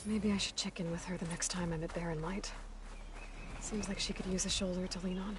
Maybe I should check in with her the next time I'm at Barren Light. Seems like she could use a shoulder to lean on.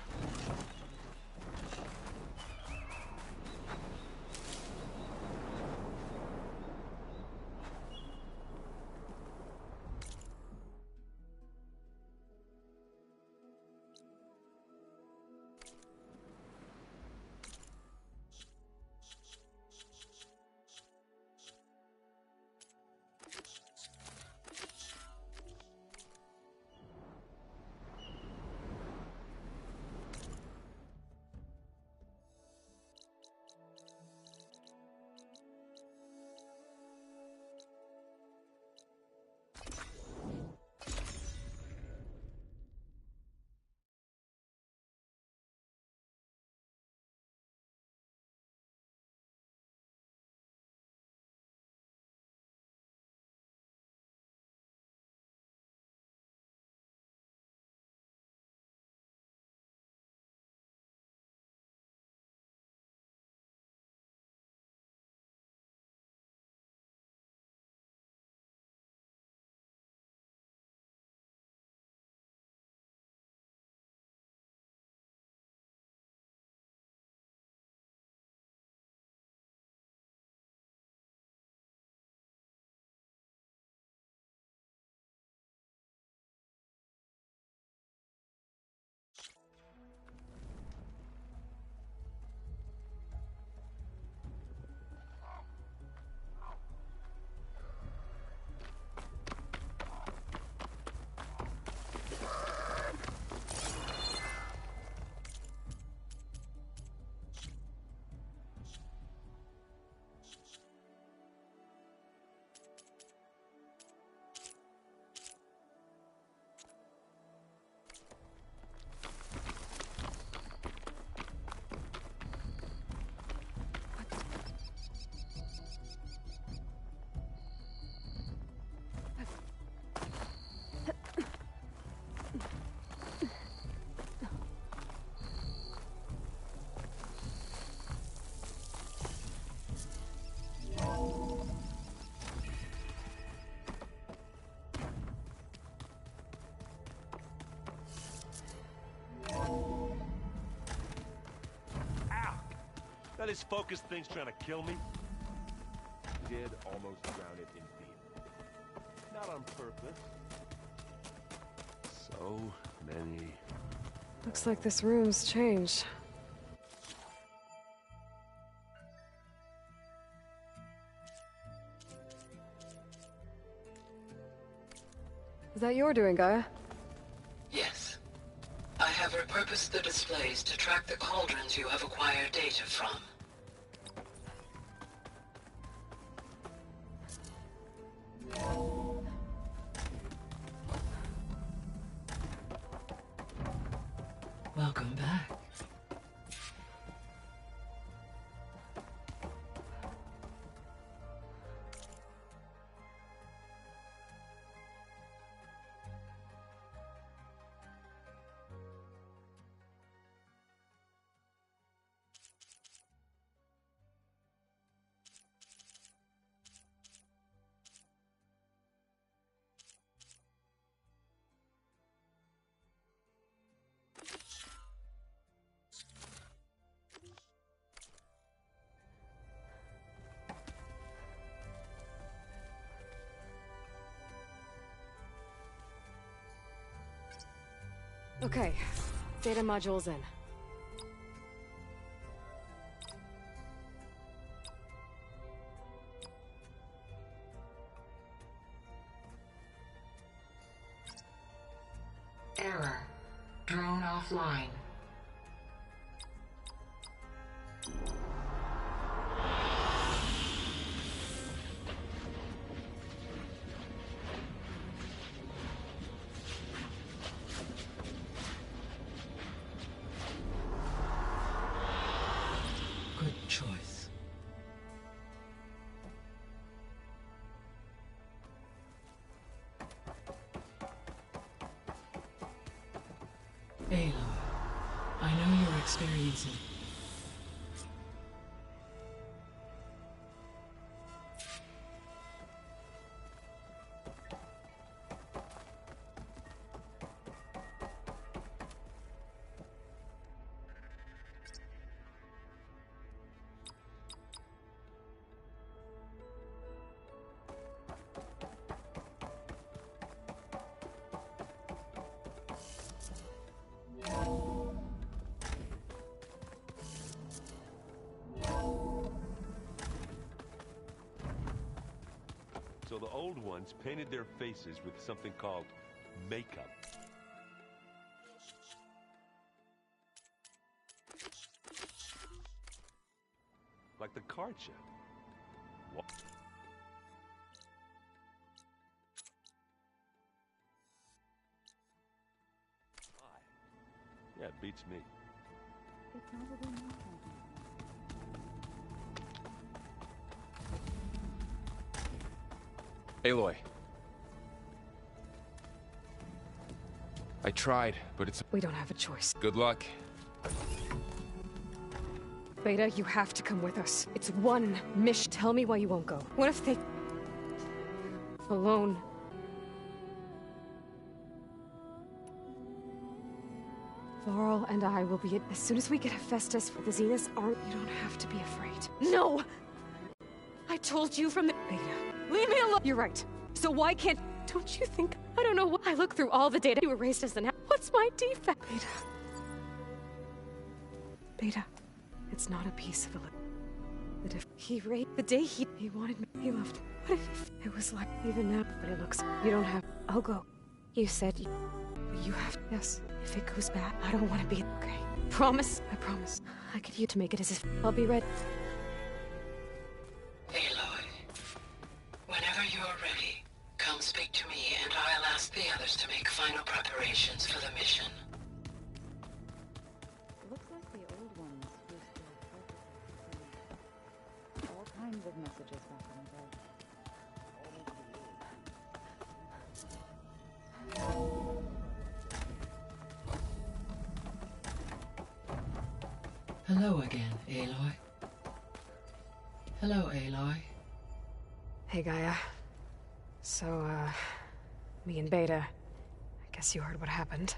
Now this focus thing's trying to kill me. Did almost drown it in fear. Not on purpose. So many. Looks like this room's changed. Is that your doing, Gaia? Yes. I have repurposed the displays to track the cauldrons you have acquired data from. Welcome back. Okay, data module's in. Error. Drone offline. Good choice. Aloy, I know you're experiencing. the old ones painted their faces with something called makeup. Like the card show. What? Yeah, it beats me. Aloy. I tried, but it's... We don't have a choice. Good luck. Beta, you have to come with us. It's one mission. Tell me why you won't go. What if they... Alone. Varl and I will be... As soon as we get Hephaestus for the Zeniths aren't... You don't have to be afraid. No! I told you from the... Beta, leave me alone! You're right. So why can't... Don't you think... I don't know why... I look through all the data you erased as an... What's my defect? Beta. Beta. It's not a piece of a... But if he raped... The day he wanted me... He loved... What if... It was like... Even now... But it looks... You don't have... I'll go. You said you... You have... Yes. If it goes bad, I don't want to be... Okay. Promise? I promise. I get you to make it as if... I'll be ready. Aloy, whenever you're ready, come speak to me and I'll ask the others to make final preparations for the mission. Looks like the old ones used to have all kinds of messages back in the day. Hello again, Aloy. Hello, Aloy. Hey, Gaia. So, me and Beta... I guess you heard what happened.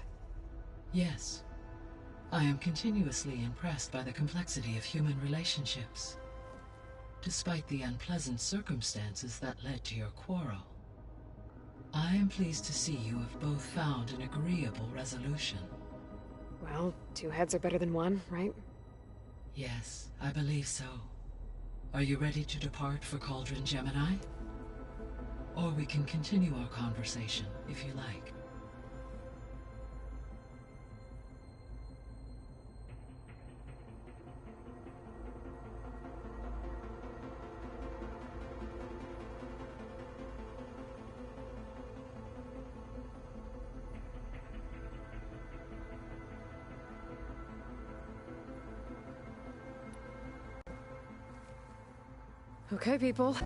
Yes. I am continuously impressed by the complexity of human relationships. Despite the unpleasant circumstances that led to your quarrel, I am pleased to see you have both found an agreeable resolution. Well, two heads are better than one, right? Yes, I believe so. Are you ready to depart for Cauldron Gemini? Or we can continue our conversation, if you like. Okay, people.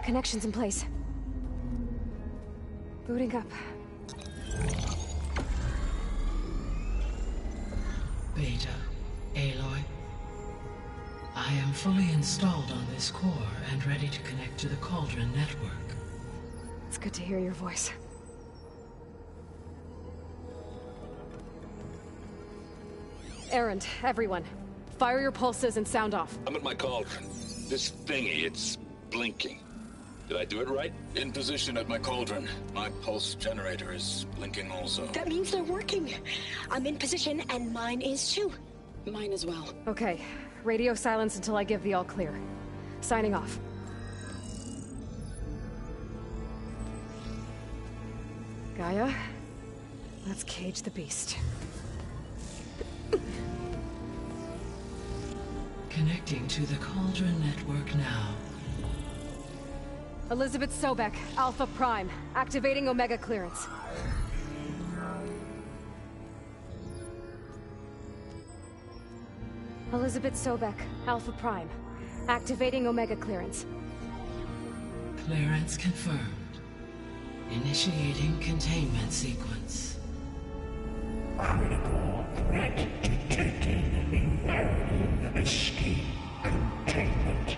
Connections in place. Booting up. Beta, Aloy. I am fully installed on this core and ready to connect to the Cauldron network. It's good to hear your voice. Errand, everyone. Fire your pulses and sound off. I'm at my cauldron. This thingy, it's blinking. Did I do it right? In position at my cauldron. My pulse generator is blinking also. That means they're working. I'm in position, and mine is too. Mine as well. Okay. Radio silence until I give the all clear. Signing off. Gaia, let's cage the beast. Connecting to the Cauldron network now. Elizabeth Sobek, Alpha Prime, activating Omega clearance. Elizabeth Sobek, Alpha Prime, activating Omega clearance. Clearance confirmed. Initiating containment sequence. Critical threat detected. Escape containment.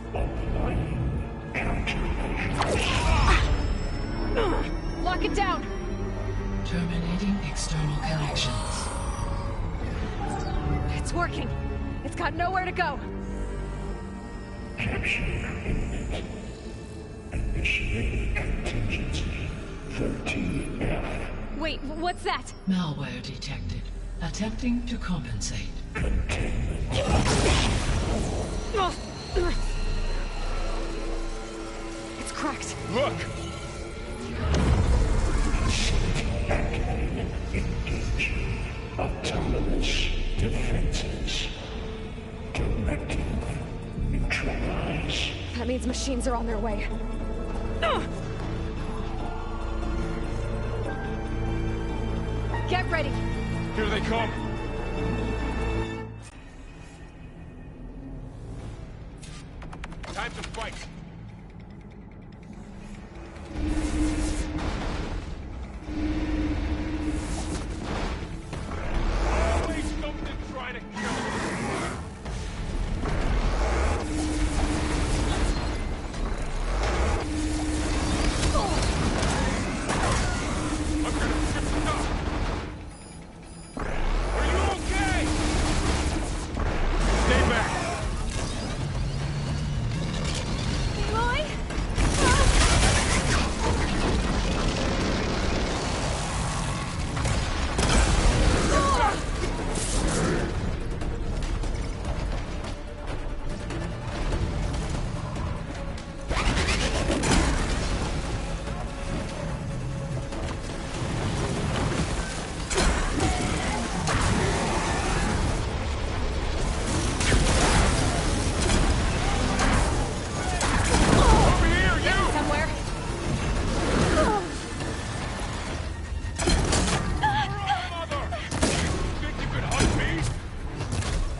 Applying countermeasures. Lock it down! Terminating external connections. It's working. It's got nowhere to go. Capture imminent. Initiating contingency 13F. Wait, what's that? Malware detected. Attempting to compensate. Containment. It's cracked. Look! Activated. Engaging. Autonomous defenses. Directive. Neutralize. That means machines are on their way. Get ready. Here they come! Time to fight! Always something trying to kill me! I'm gonna trip it up! Are you okay? Stay back! Aloy? Over here, you! Somewhere. Mother! Think you could hunt me?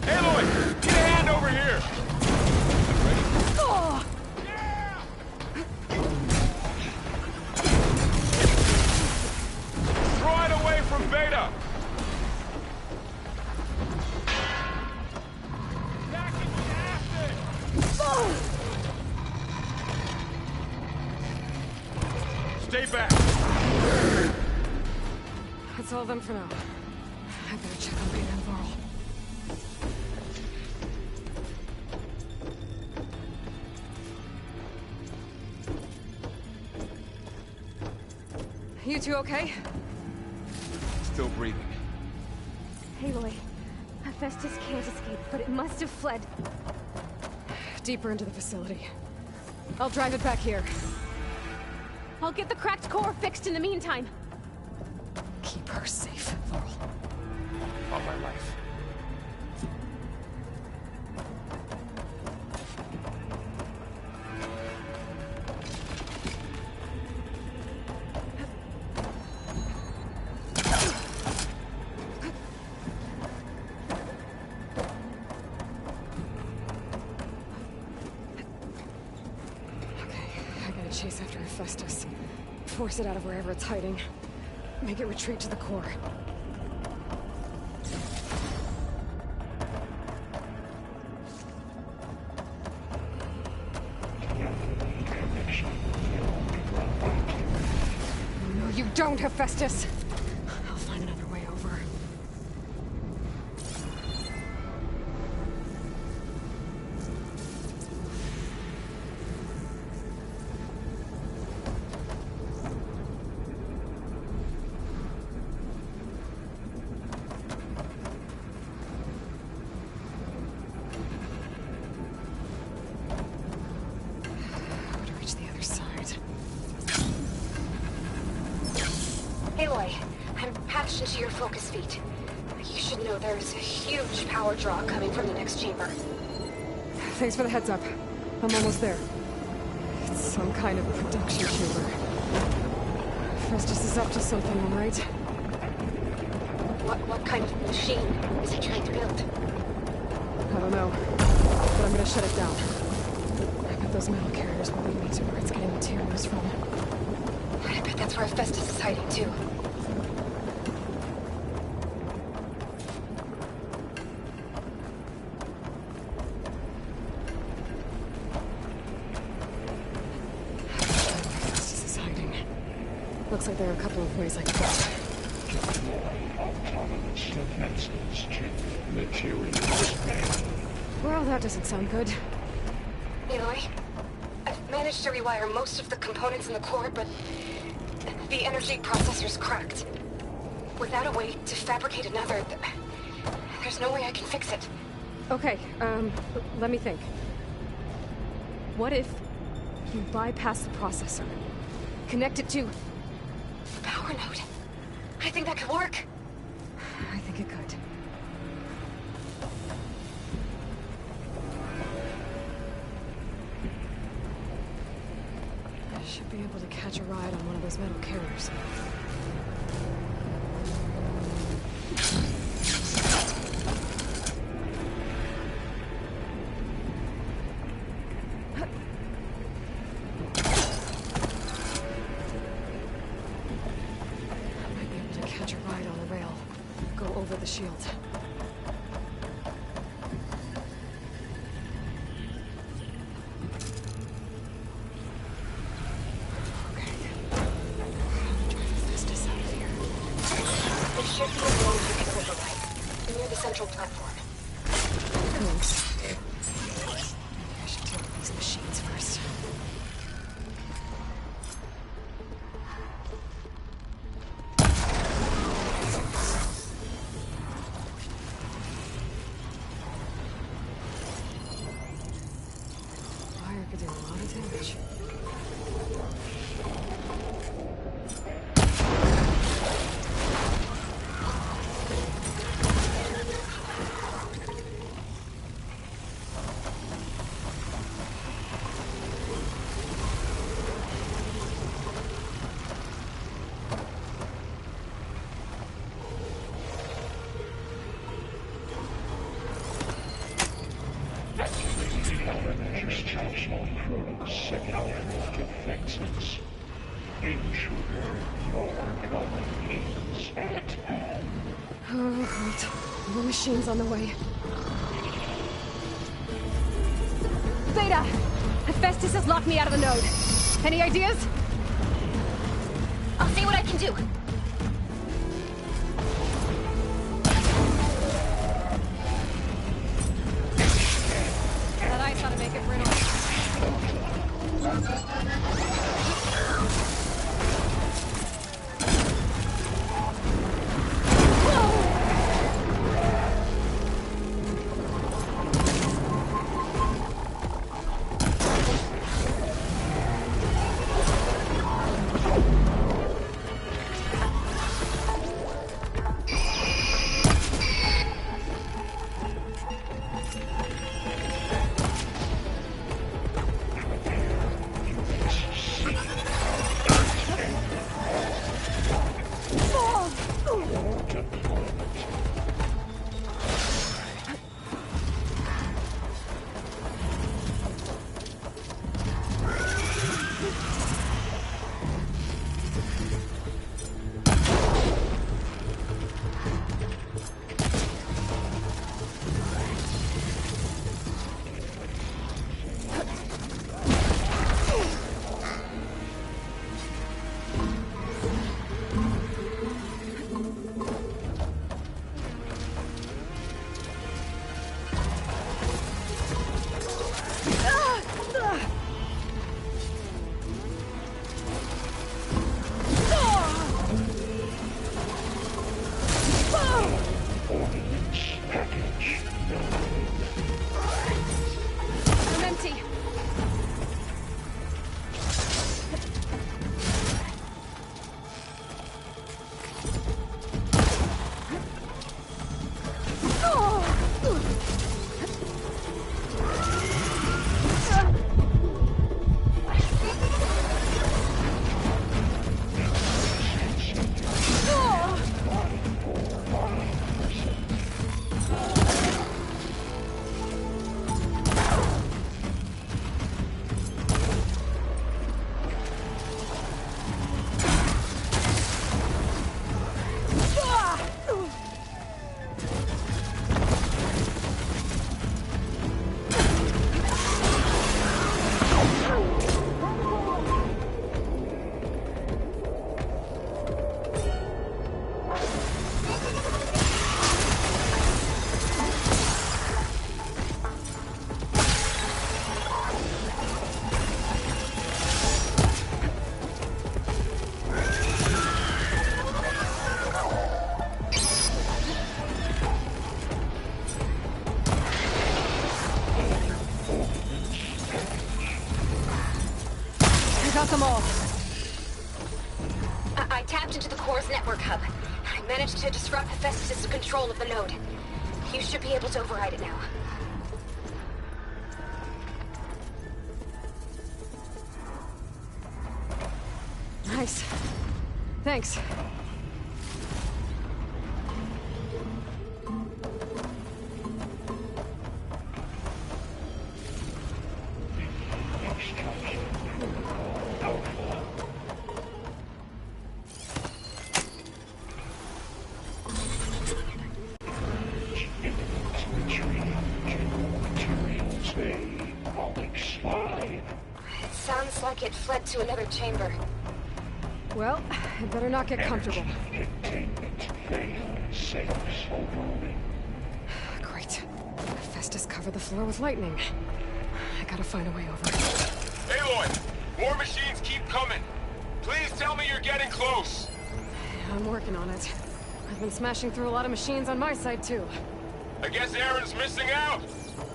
Aloy, get a hand over here! Yeah! Right away from Beta! Attacking with acid! Stay back! That's all of them for now. I better check on Beta and Varl. You two okay? Still breathing. Aloy, Hephaestus can't escape, but it must have fled. Deeper into the facility. I'll drive it back here. I'll get the cracked core fixed in the meantime. Keep her safe, Varl. On my life. Chase after Hephaestus. Force it out of wherever it's hiding. Make it retreat to the core. No, you don't, Hephaestus! I'll find another way over. attention to your focus feet. You should know there's a huge power draw coming from the next chamber. Thanks for the heads up. I'm almost there. It's some kind of production chamber. Festus is up to something, all right? What kind of machine is he trying to build? I don't know, but I'm gonna shut it down. I bet those metal carriers will lead me to where it's getting materials from. I bet that's where Festus is hiding, too. Festus is hiding. Looks like there are a couple of ways I can go. Autonomous defenses chip materials. Well, that doesn't sound good. Aloy, I've managed to rewire most of the components in the core, but the energy processor's cracked. Without a way to fabricate another, there's no way I can fix it. Okay, let me think. What if you bypass the processor? Connect it to the power node? I think that could work. I think it could. I should be able to catch a ride on one of those metal carriers. Shield. Okay. Drive Festus out of here. There should be a road you can override near the central platform. Thanks. Maybe I should deal with these machines first. Could do a lot of damage. Defenses. Intruder, your coming is at hand. Oh, great. More machines on the way. Beta! Hephaestus has locked me out of the node. Any ideas? I'll see what I can do. That ice ought to make it brittle. Got them all. I tapped into the core's network hub. I managed to disrupt Hephaestus' control of the node. You should be able to override it now. Nice. Thanks. Sounds like it fled to another chamber. Well, I better not get comfortable. Great. Hephaestus covered the floor with lightning. I gotta find a way over. Aloy! More machines keep coming! Please tell me you're getting close! I'm working on it. I've been smashing through a lot of machines on my side, too. I guess Aaron's missing out!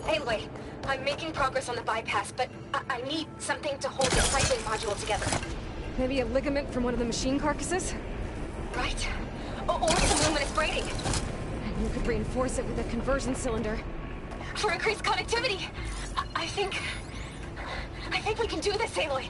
Anyway, I'm making progress on the bypass, but I need something to hold the cycling module together. Maybe a ligament from one of the machine carcasses? Right. Or some luminous braiding. And you could reinforce it with a conversion cylinder. For increased connectivity. I think we can do this, Aloy.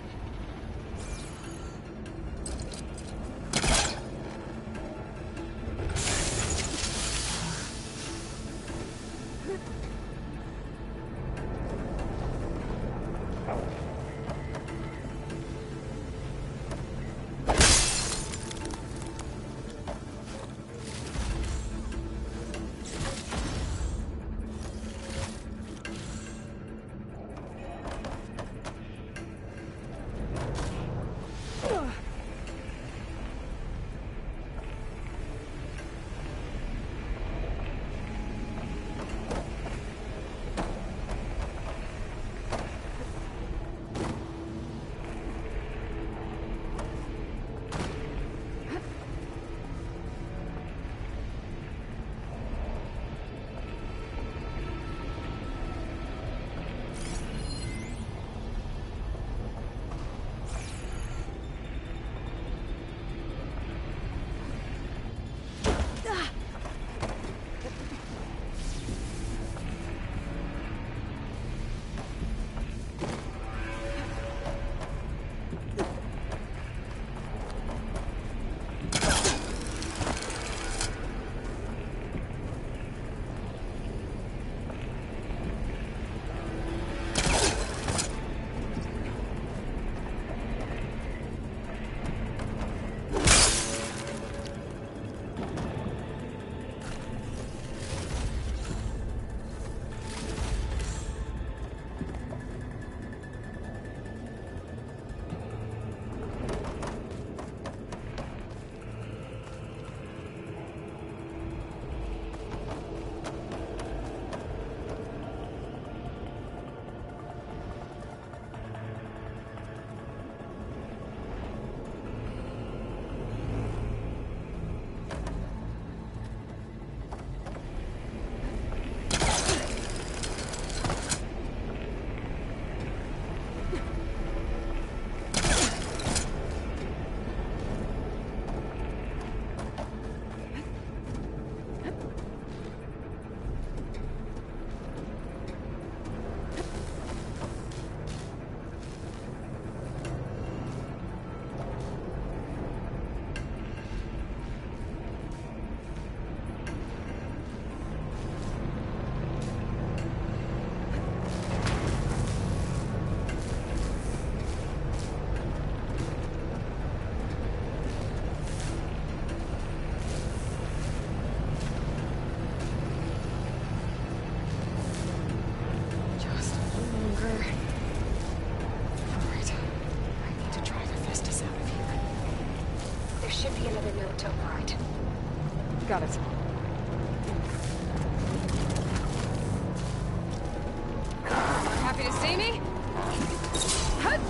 Got it. Happy to see me? Hut!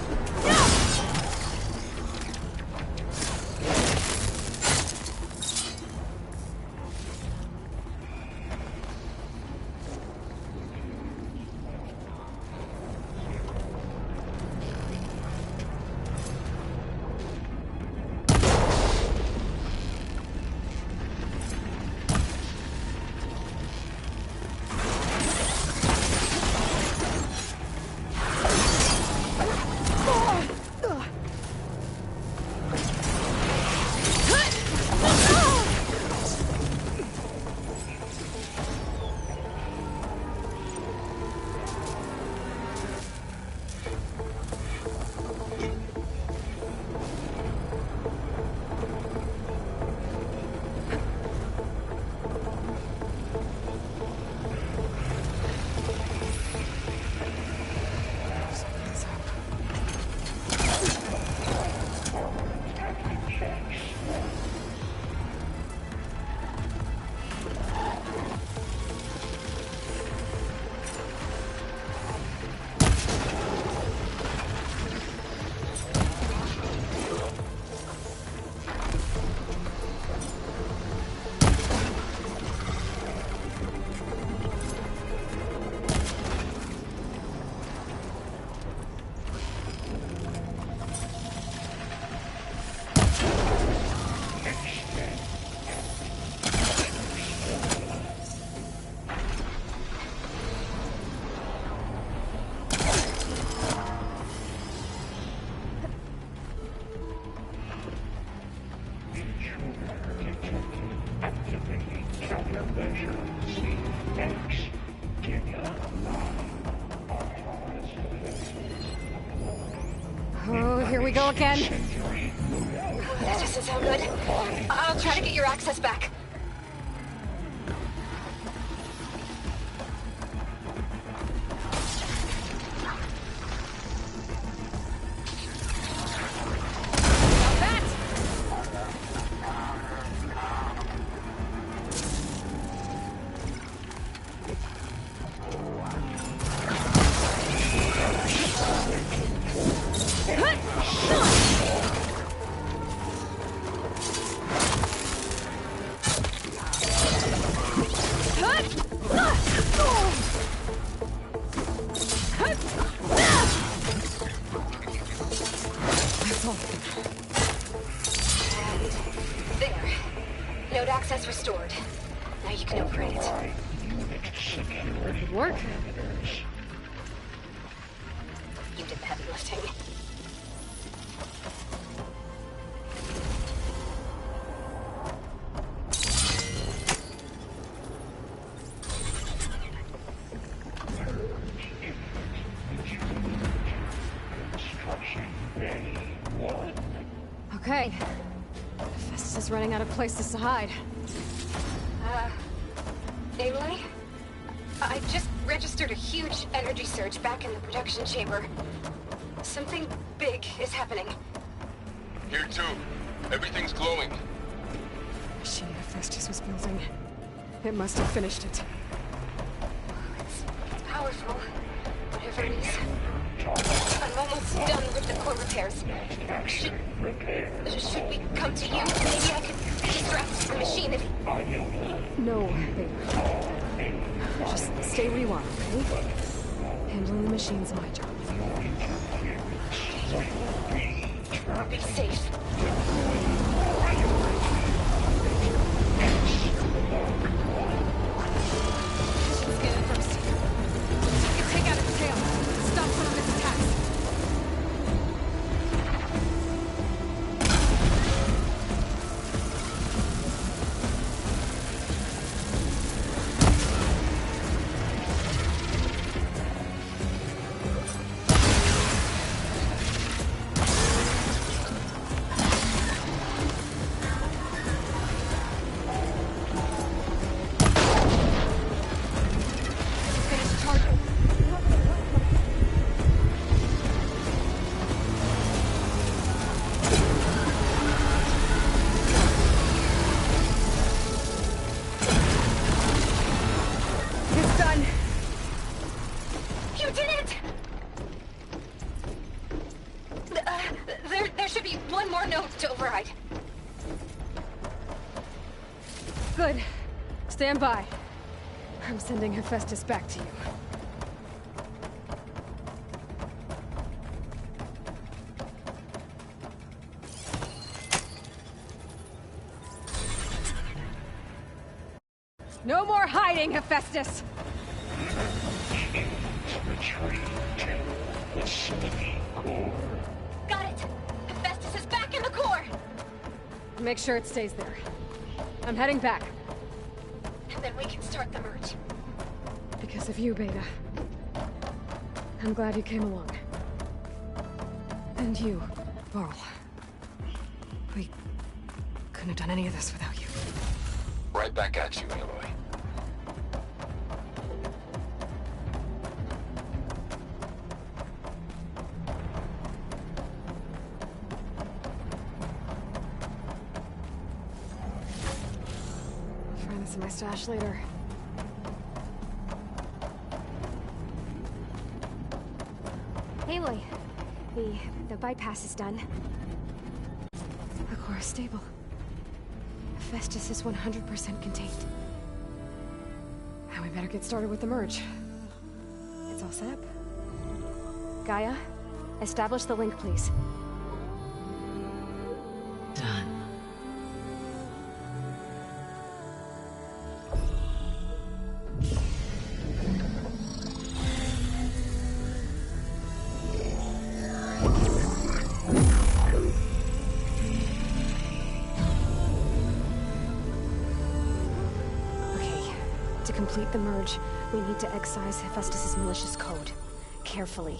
here we go again. That doesn't sound good. I'll try to get your access back. Node access restored. Now you can operate. Work? You did the heavy lifting. Okay. Festus is running out of places to hide. Aloy? I just registered a huge energy surge back in the production chamber. Something big is happening. Here too. Everything's glowing. Machine Festus was building. It must have finished it. It's powerful. Whatever it is. I'm almost done with the core repairs. Should we come to you? Maybe I could distract the machine if... No, baby. Just stay where you are, okay? Handling the machine's my job. Be safe. Let's get in first. You can take out its tail. Stop one of its attacks. There should be one more node to override. Good. Stand by. I'm sending Hephaestus back to you. No more hiding, Hephaestus! Got it! Hephaestus is back in the core! Make sure it stays there. I'm heading back. And then we can start the merge. Because of you, Beta. I'm glad you came along. And you, Varl. We couldn't have done any of this without you. Right back at you, Aloy. Find this in my stash later. Aloy, the bypass is done. The core is stable. Hephaestus is 100% contained. And we better get started with the merge. It's all set up. Gaia, establish the link, please. Done. To complete the merge, we need to excise Hephaestus' malicious code. Carefully.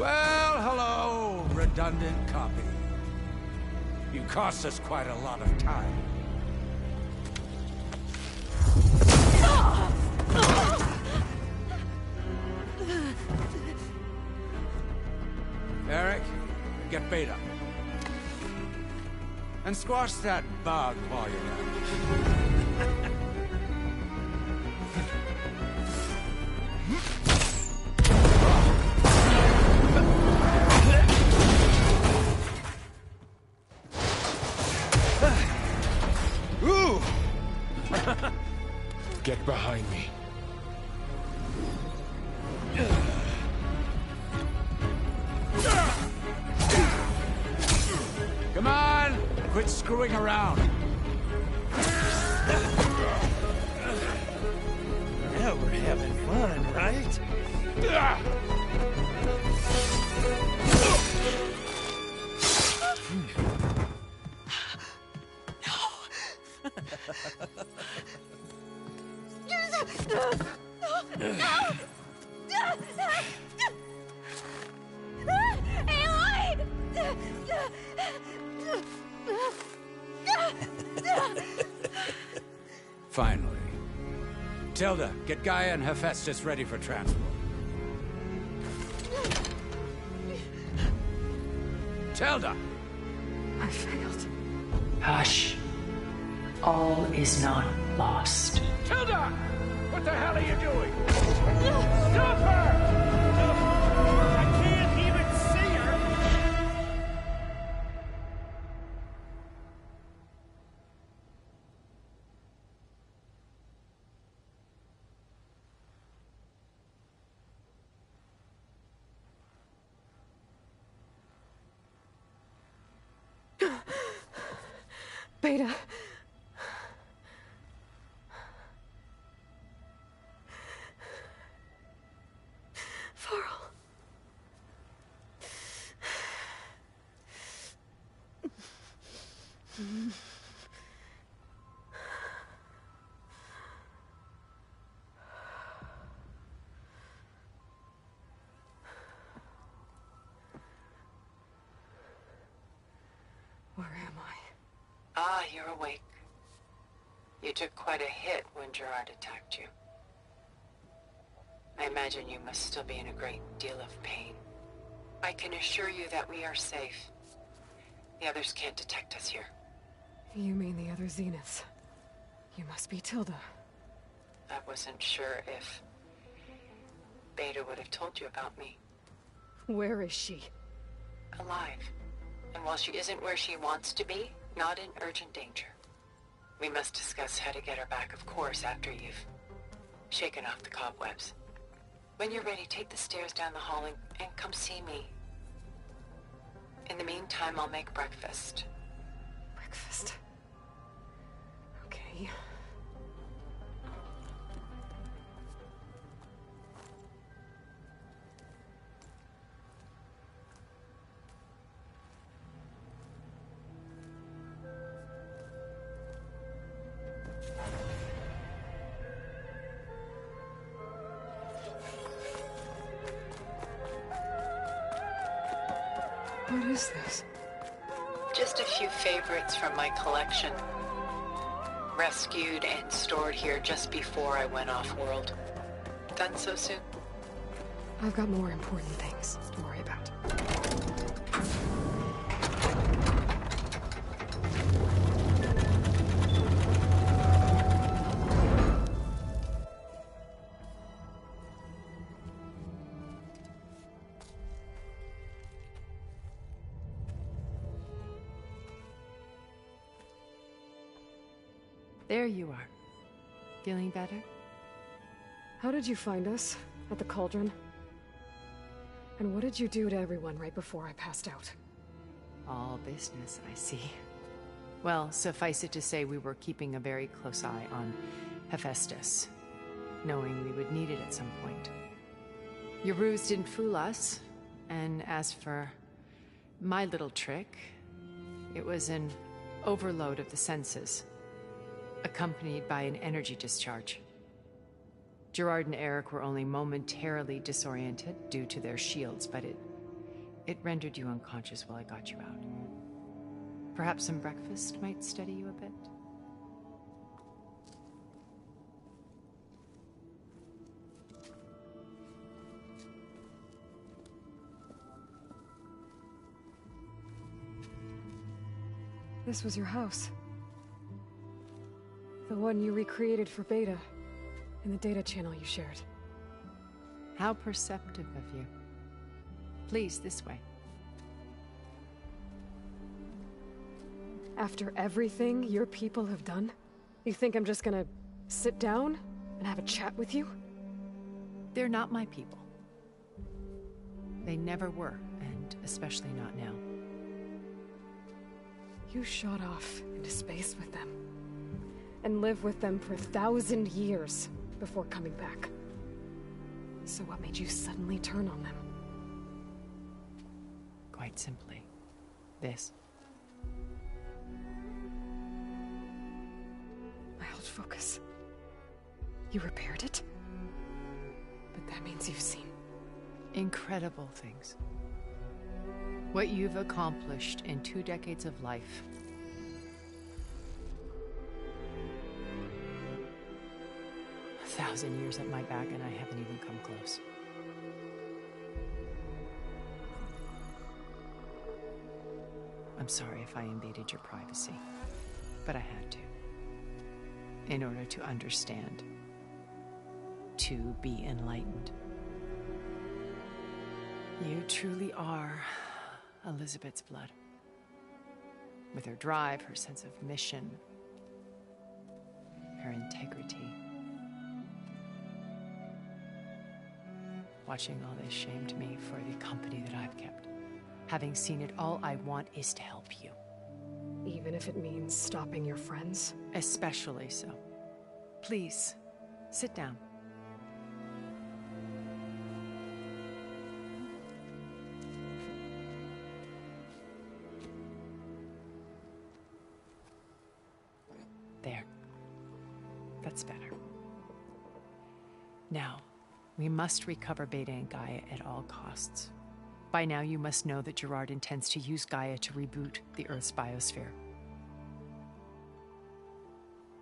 Well, hello, redundant copy. You cost us quite a lot of time. Eric, get Beta. And squash that bug while you're at it. Ooh! Get behind me. Come on! Quit screwing around. Now we're having fun, right? Finally. Tilda, get Gaia and Hephaestus ready for transport. Tilda! I failed. Hush. All is not lost. Tilda! What the hell are you doing? Stop her! I can't even see her! Beta. Farrell. Where am I? Ah, you're awake. You took quite a hit when Gerard attacked you. I imagine you must still be in a great deal of pain. I can assure you that we are safe. The others can't detect us here. You mean the other Zeniths? You must be Tilda. I wasn't sure if Beta would have told you about me. Where is she? Alive. And while she isn't where she wants to be, not in urgent danger. We must discuss how to get her back, of course, after you've shaken off the cobwebs. When you're ready, take the stairs down the hall and come see me. In the meantime, I'll make breakfast. Breakfast. Okay. What is this? Just a few favorites from my collection. Rescued and stored here just before I went off-world. Done so soon? I've got more important things to worry about. There you are. Feeling better? How did you find us? At the cauldron? And what did you do to everyone right before I passed out? All business, I see. Well, suffice it to say we were keeping a very close eye on Hephaestus, knowing we would need it at some point. Your ruse didn't fool us, and as for my little trick, it was an overload of the senses, accompanied by an energy discharge. Gerard and Eric were only momentarily disoriented due to their shields, but it It rendered you unconscious while I got you out. Perhaps some breakfast might steady you a bit? This was your house. The one you recreated for Beta, in the data channel you shared. How perceptive of you. Please, this way. After everything your people have done, you think I'm just gonna sit down and have a chat with you? They're not my people. They never were, and especially not now. You shot off into space with them, and lived with them for 1,000 years before coming back. So what made you suddenly turn on them? Quite simply, this. My old focus. You repaired it? But that means you've seen incredible things. What you've accomplished in 2 decades of life. A 1,000 years at my back and I haven't even come close. I'm sorry if I invaded your privacy, but I had to. In order to understand. To be enlightened. You truly are Elizabeth's blood. With her drive, her sense of mission, her integrity. Watching all this shamed me for the company that I've kept. Having seen it, all I want is to help you. Even if it means stopping your friends? Especially so. Please, sit down. There. That's better. Now, we must recover Beta and Gaia at all costs. By now, you must know that Gerard intends to use Gaia to reboot the Earth's biosphere.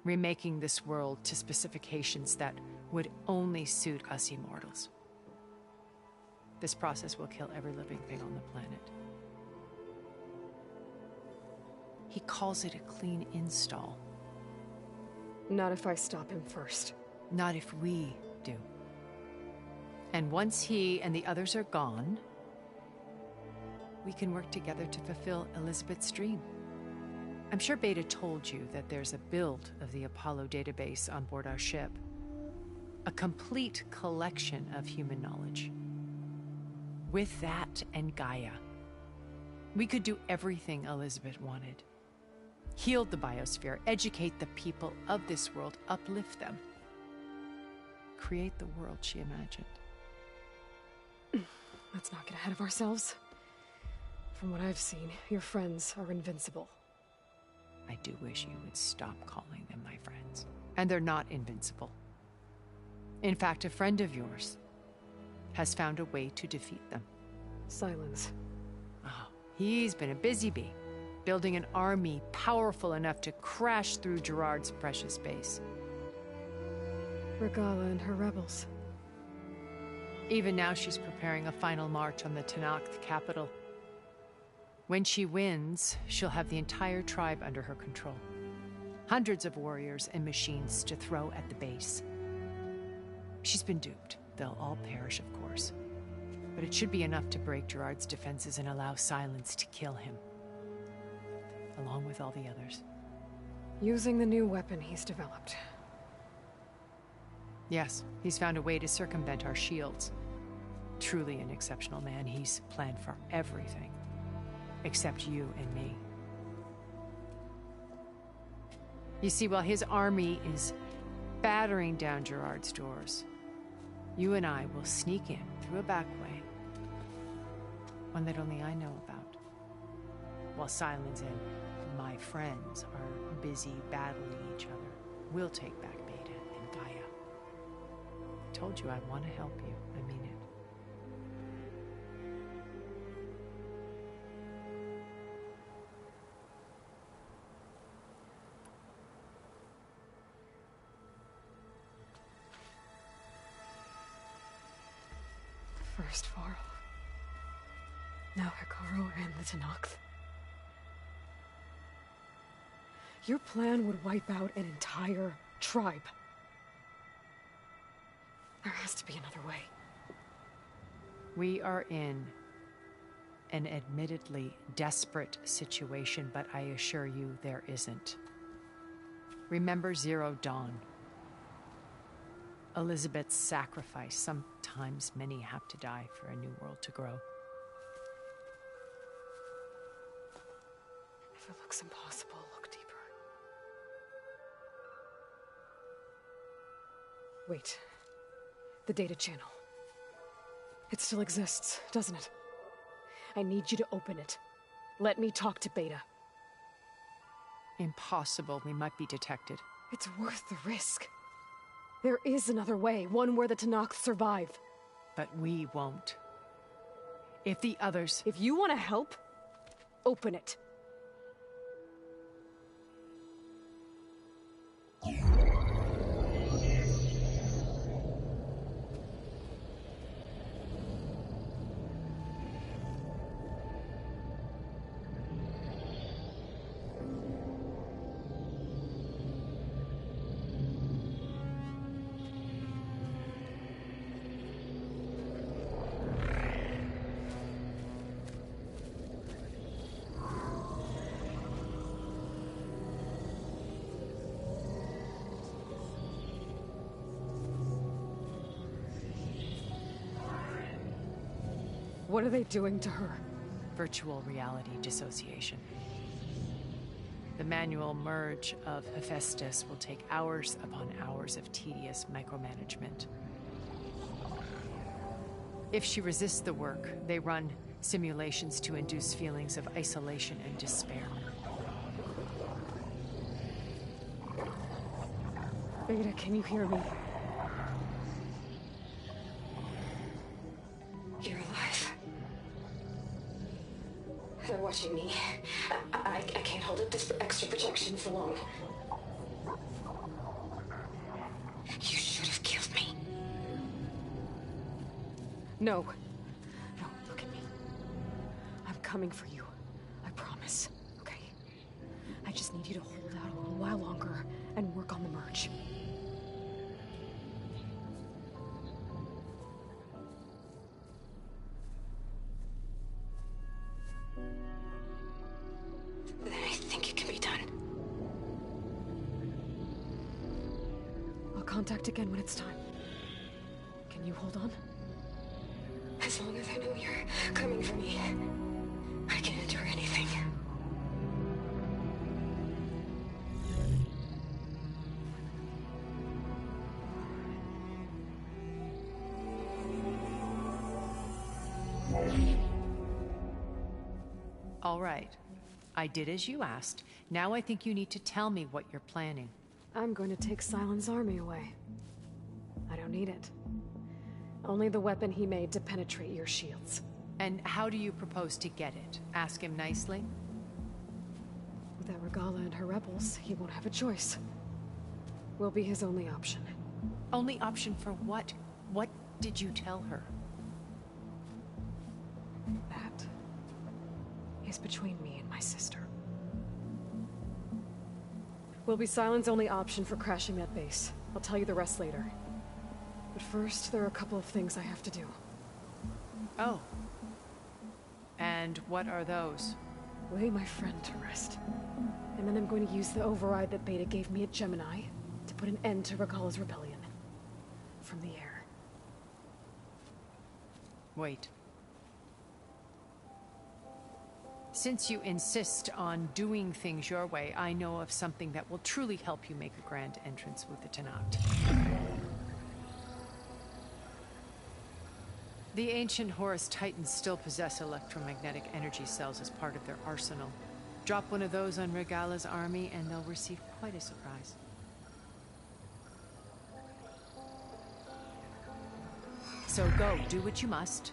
Remaking this world to specifications that would only suit us immortals. This process will kill every living thing on the planet. He calls it a clean install. Not if I stop him first. Not if we do. And once he and the others are gone, we can work together to fulfill Elizabeth's dream. I'm sure Beta told you that there's a build of the Apollo database on board our ship. A complete collection of human knowledge. With that and Gaia, we could do everything Elizabeth wanted. Heal the biosphere, educate the people of this world, uplift them. Create the world she imagined. Let's not get ahead of ourselves. From what I've seen, your friends are invincible. I do wish you would stop calling them my friends. And they're not invincible. In fact, a friend of yours has found a way to defeat them. Silence. Oh, he's been a busy bee, building an army powerful enough to crash through Gerard's precious base. Regala and her rebels. Even now, she's preparing a final march on the Tenakth capital. When she wins, she'll have the entire tribe under her control. Hundreds of warriors and machines to throw at the base. She's been duped. They'll all perish, of course. But it should be enough to break Gerard's defenses and allow Silence to kill him. Along with all the others. Using the new weapon he's developed. Yes, he's found a way to circumvent our shields. Truly an exceptional man. He's planned for everything. Except you and me. You see, while his army is battering down Gerard's doors, you and I will sneak in through a back way. One that only I know about. While Silence and my friends are busy battling each other, we'll take back Beta and Gaia. I told you I want to help you. I mean it. First Varl. Now Hikaru and the Tenakth. Your plan would wipe out an entire tribe. There has to be another way. We are in an admittedly desperate situation, but I assure you there isn't. Remember Zero Dawn. Elizabeth's sacrifice. Sometimes many have to die for a new world to grow. If it looks impossible, look deeper. Wait. The data channel. It still exists, doesn't it? I need you to open it. Let me talk to Beta. Impossible. We might be detected. It's worth the risk. There is another way, one where the Tenakth survive. But we won't. If the others... If you want to help, open it. What are they doing to her? Virtual reality dissociation. The manual merge of Hephaestus will take hours upon hours of tedious micromanagement. If she resists the work, they run simulations to induce feelings of isolation and despair. Beta, can you hear me? You're alive. They're watching me. I can't hold up this extra protection for long. You should have killed me. No. No, look at me. I'm coming for you. I promise. Okay? I just need you to hold out a little while longer and work on the merge. Then I think it can be done. I'll contact again when it's time. Can you hold on? As long as I know you're coming for me, I can endure anything. All right. I did as you asked. Now I think you need to tell me what you're planning. I'm going to take Silent's army away. I don't need it. Only the weapon he made to penetrate your shields. And how do you propose to get it? Ask him nicely? Without Regala and her rebels, he won't have a choice. We'll be his only option. Only option for what? What did you tell her? That is between me and my sister. Will be Silent's only option for crashing that base. I'll tell you the rest later. But first, there are a couple of things I have to do. Oh. And what are those? Lay my friend to rest. And then I'm going to use the override that Beta gave me at Gemini to put an end to Regala's rebellion. From the air. Wait. Since you insist on doing things your way, I know of something that will truly help you make a grand entrance with the Tenakth. The ancient Horus Titans still possess electromagnetic energy cells as part of their arsenal. Drop one of those on Regala's army and they'll receive quite a surprise. So go, do what you must.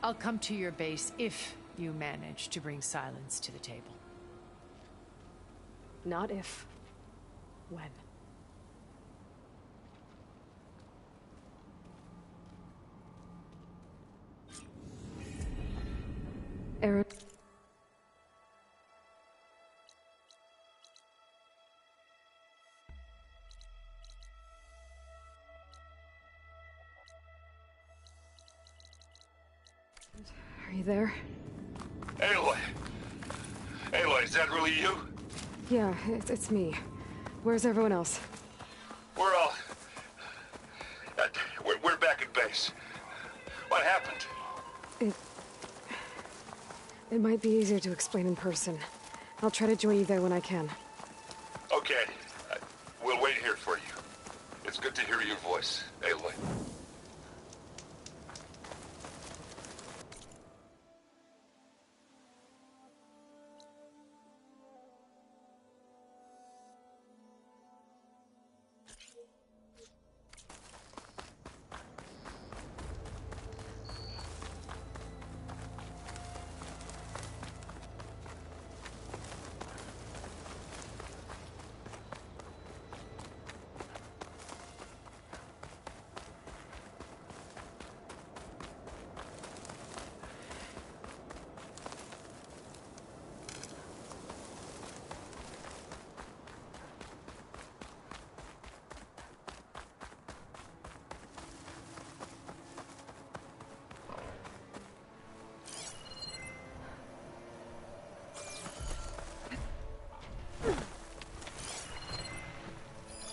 I'll come to your base if you manage to bring Silence to the table. Not if. When. Aaron. Are you there? Aloy! Aloy, is that really you? Yeah, it's me. Where's everyone else? We're all... We're back at base. What happened? It might be easier to explain in person. I'll try to join you there when I can. Okay. We'll wait here for you. It's good to hear your voice, Aloy.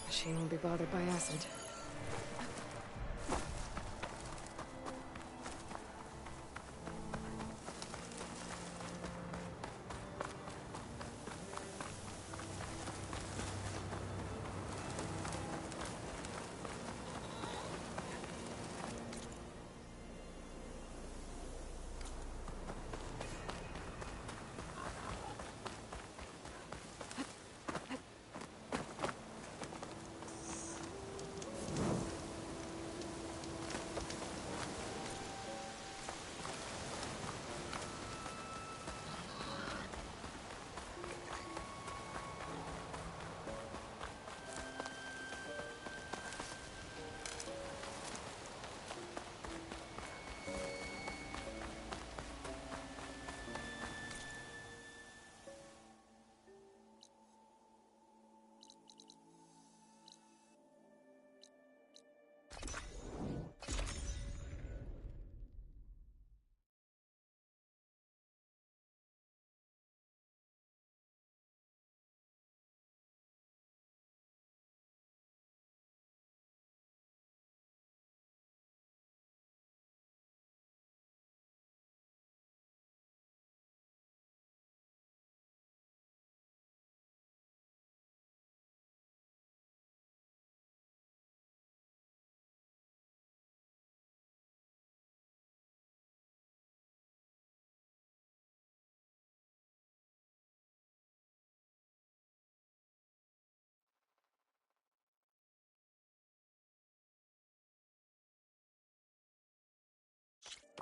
Machine won't be bothered by acid.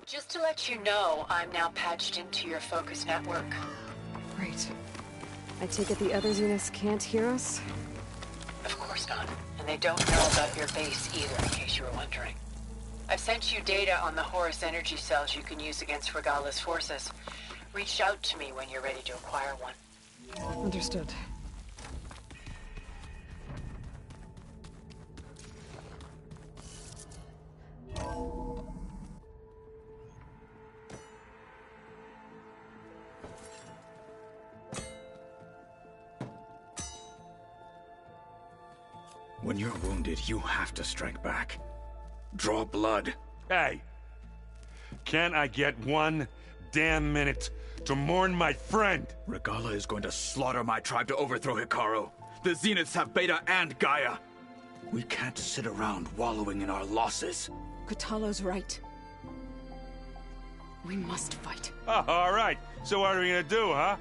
Just to let you know, I'm now patched into your focus network. Great. I take it the other Zeniths can't hear us? Of course not. And they don't know about your base either, in case you were wondering. I've sent you data on the Horus energy cells you can use against Regala's forces. Reach out to me when you're ready to acquire one. Understood. When you're wounded, you have to strike back. Draw blood. Hey! Can't I get one damn minute to mourn my friend? Regala is going to slaughter my tribe to overthrow Hikaru. The Zeniths have Beta and Gaia. We can't sit around wallowing in our losses. Kotallo's right. We must fight. Oh, all right. So what are we gonna do, huh?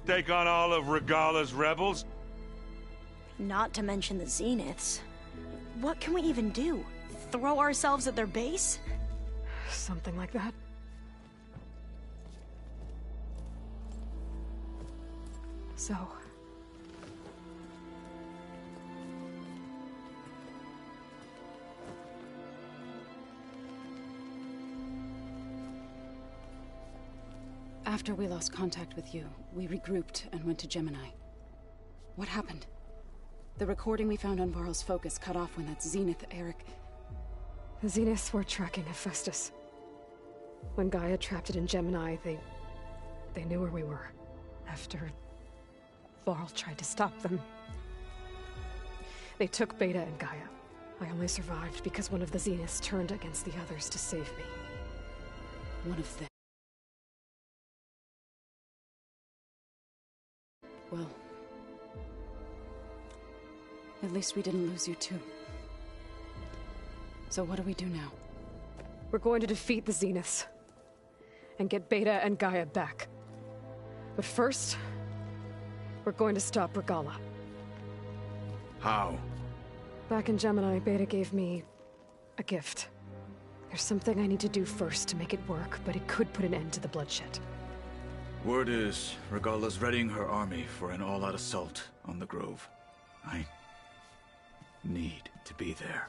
Take on all of Regala's rebels? Not to mention the Zeniths. What can we even do? Throw ourselves at their base? Something like that. So... After we lost contact with you, we regrouped and went to Gemini. What happened? The recording we found on Varl's focus cut off when that Zenith Eric... The Zeniths were tracking Hephaestus. When Gaia trapped it in Gemini, they knew where we were. After Varl tried to stop them, they took Beta and Gaia. I only survived because one of the Zeniths turned against the others to save me. One of them. Well, at least we didn't lose you too. So what do we do now? We're going to defeat the Zeniths and get Beta and Gaia back. But first, we're going to stop Regala. How? Back in Gemini, Beta gave me a gift. There's something I need to do first to make it work, but it could put an end to the bloodshed. Word is, Regala's readying her army for an all-out assault on the Grove. I need to be there.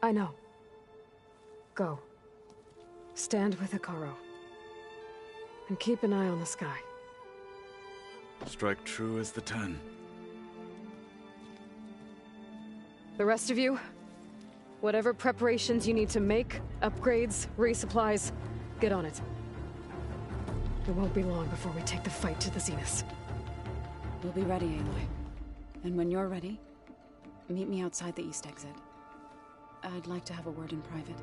I know. Go. Stand with Hikaru. And keep an eye on the sky. Strike true as the 10. The rest of you, whatever preparations you need to make, upgrades, resupplies, get on it. It won't be long before we take the fight to the Zeniths. We'll be ready, Aloy. And when you're ready, meet me outside the east exit. I'd like to have a word in private.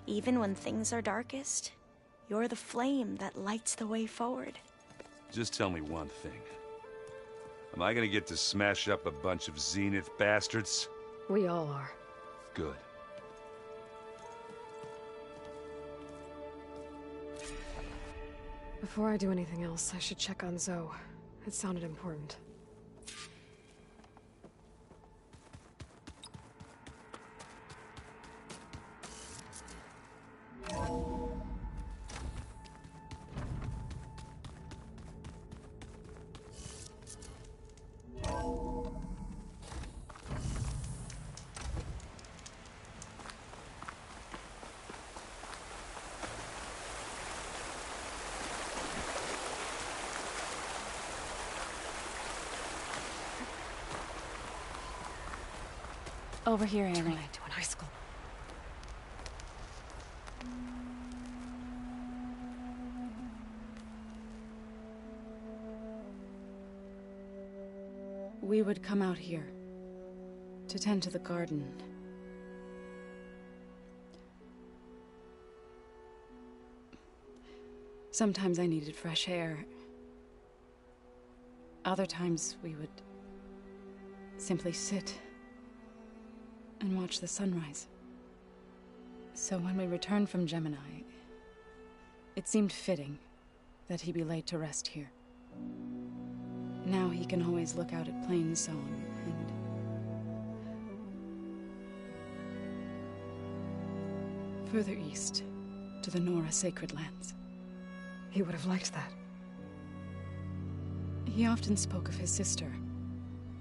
Even when things are darkest, you're the flame that lights the way forward. Just tell me one thing. Am I gonna get to smash up a bunch of Zenith bastards? We all are. Good. Before I do anything else, I should check on Zoe. It sounded important. Over here, Aloy. Turning into an icicle. We would come out here to tend to the garden. Sometimes I needed fresh air. Other times we would simply sit and watch the sunrise. So when we returned from Gemini, it seemed fitting that he be laid to rest here. Now he can always look out at Plains Zone and further east to the Nora Sacred Lands. He would have liked that. He often spoke of his sister,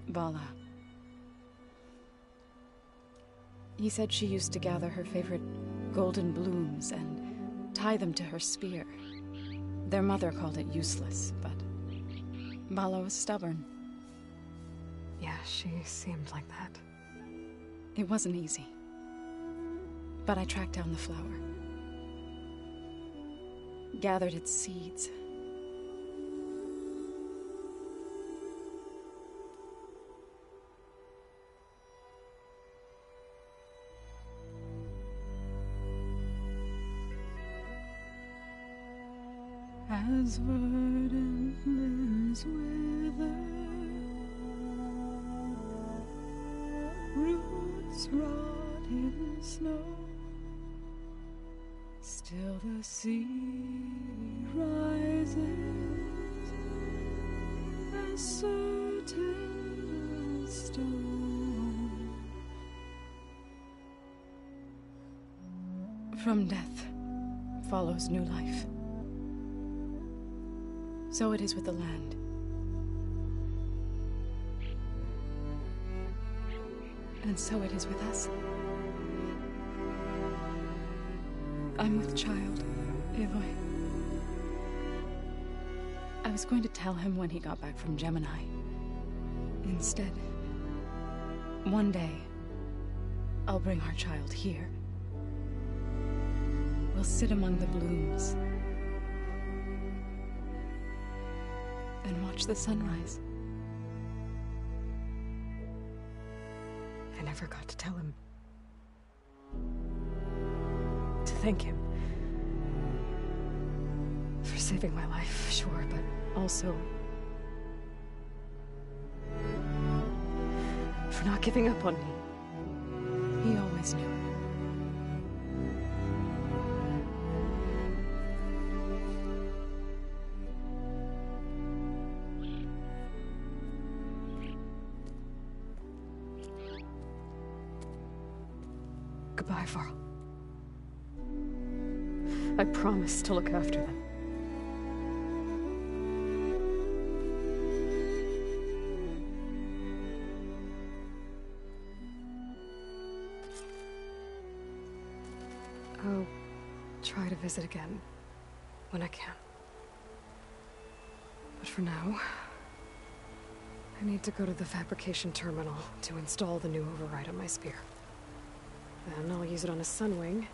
Bala. He said she used to gather her favorite golden blooms and tie them to her spear. Their mother called it useless, but Bala was stubborn. Yeah, she seemed like that. It wasn't easy. But I tracked down the flower. Gathered its seeds. As verdant limbs wither, roots rot in snow, still the sea rises as certain as stone. From death follows new life. So it is with the land. And so it is with us. I'm with child, Aloy. I was going to tell him when he got back from Gemini. Instead, one day, I'll bring our child here. We'll sit among the blooms and watch the sunrise. I never got to tell him. To thank him. For saving my life, sure, but also for not giving up on me. He always knew. Goodbye, Varl. I promise to look after them. I'll try to visit again when I can. But for now, I need to go to the fabrication terminal to install the new override on my spear. Then I'll use it on a sunwing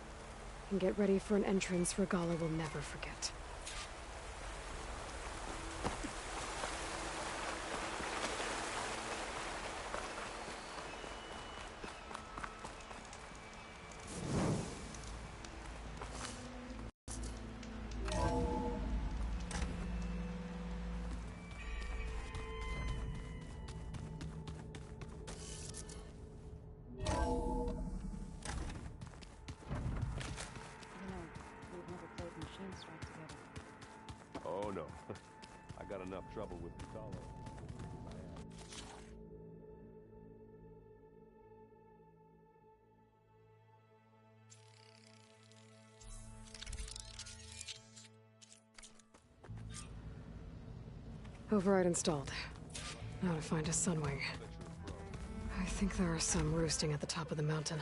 and get ready for an entrance Regala will never forget. Oh no, I got enough trouble with Vitalo. Override installed. Now to find a sunwing. I think there are some roosting at the top of the mountain.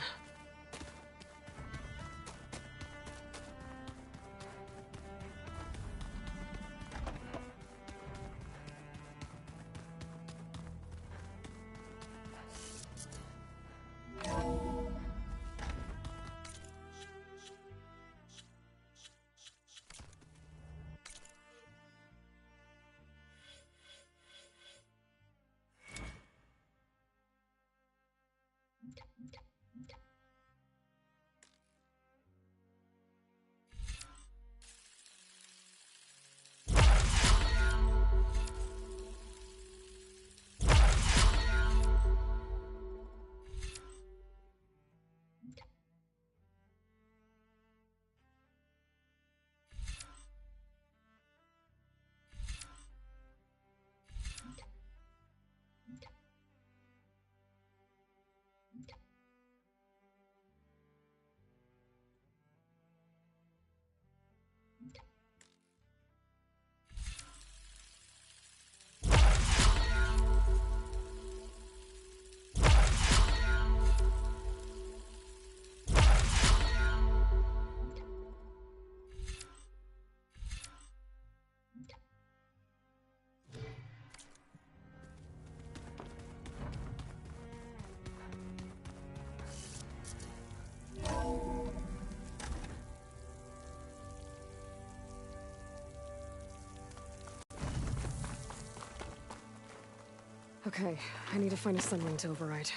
Okay, I need to find a sunwing to override.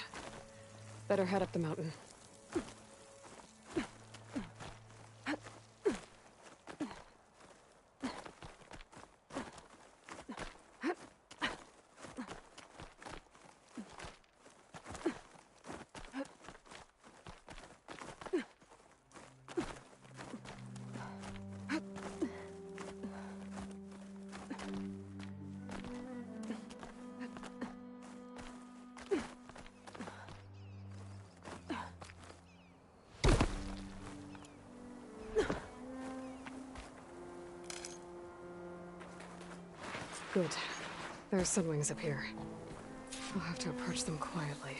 Better head up the mountain. Good. There are sunwings up here. I'll have to approach them quietly.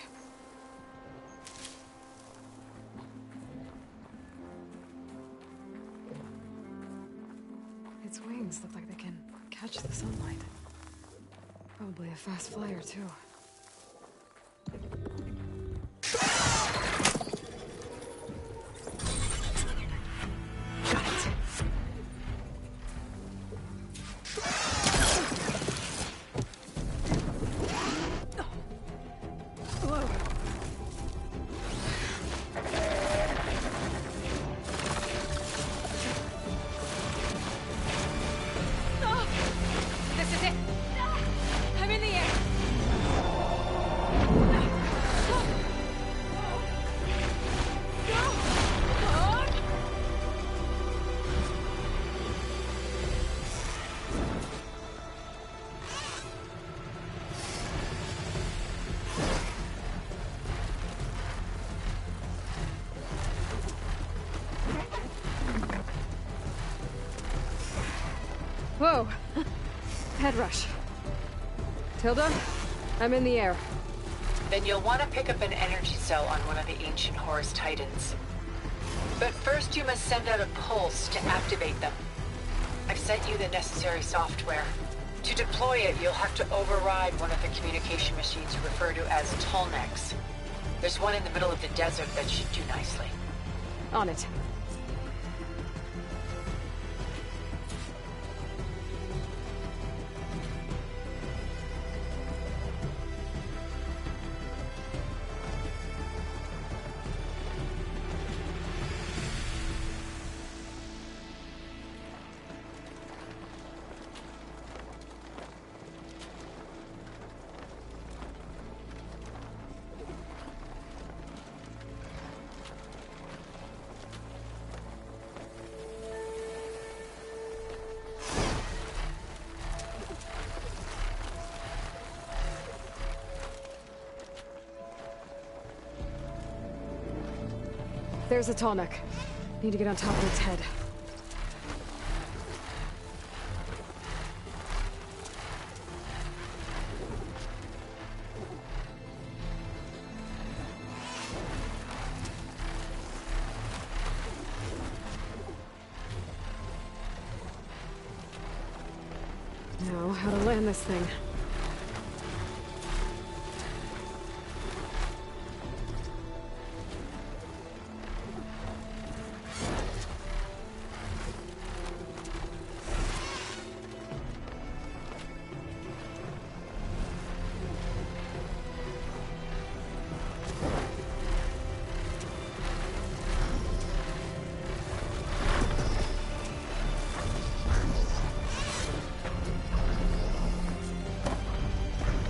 Its wings look like they can catch the sunlight. Probably a fast flyer, too. Got it. Whoa. This is it. I'm in the air. Whoa. Head rush. Tilda, I'm in the air. Then you'll want to pick up an energy cell on one of the ancient Horus Titans. But first you must send out a pulse to activate them. I've sent you the necessary software. To deploy it, you'll have to override one of the communication machines you refer to as Tallnecks. There's one in the middle of the desert that should do nicely. On it. There's a Tallneck. Need to get on top of its head. Now, how to land this thing.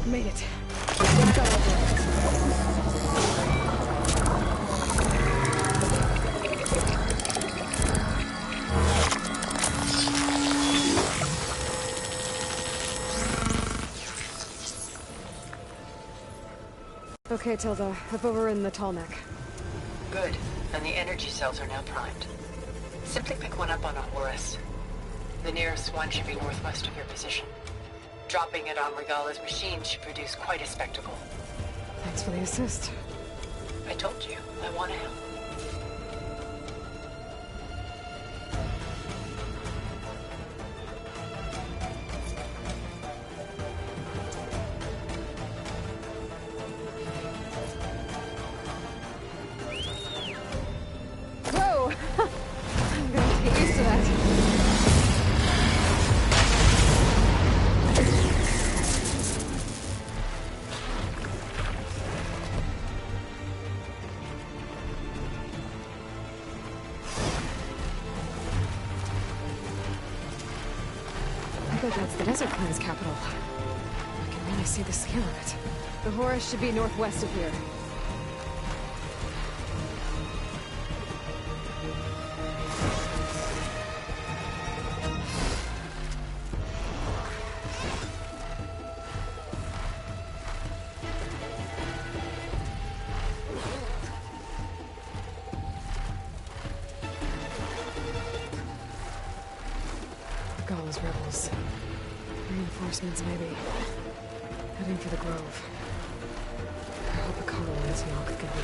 Made it. Okay, Tilda. I've overridden the Tallneck. Good. And the energy cells are now primed. Simply pick one up on a Horus. The nearest one should be northwest of your position. Dropping it on Regala's machine should produce quite a spectacle. Thanks for the assist. I told you, I want to help. Whoa! I'm gonna get used to that. I bet that's the Desert Clan's capital. I can really see the scale of it. The Horus should be northwest of here. Gall's rebels. Reinforcements, maybe. Heading for the Grove. I hope the colonies knock can be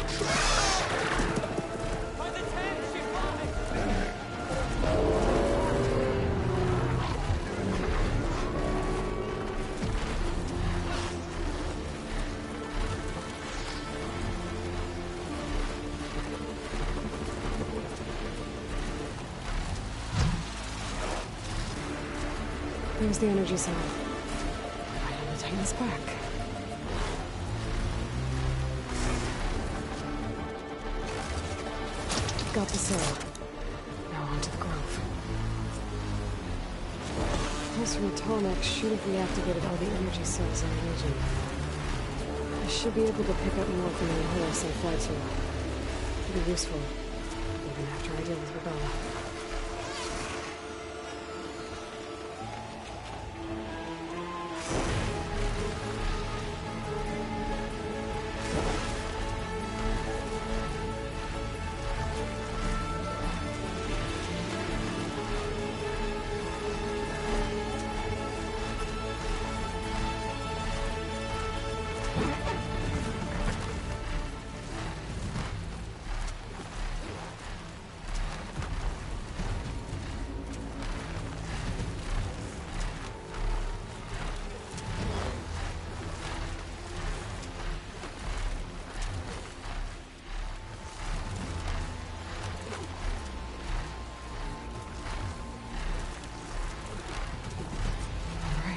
There's the energy cell. Right on the Titan's back. Got the cell. Now on to the Grove. Pulse from Tomac should have reactivated all the energy cells in the region. I should be able to pick up more from the Horus and fly to. It'll be useful, even after I deal with Rebella.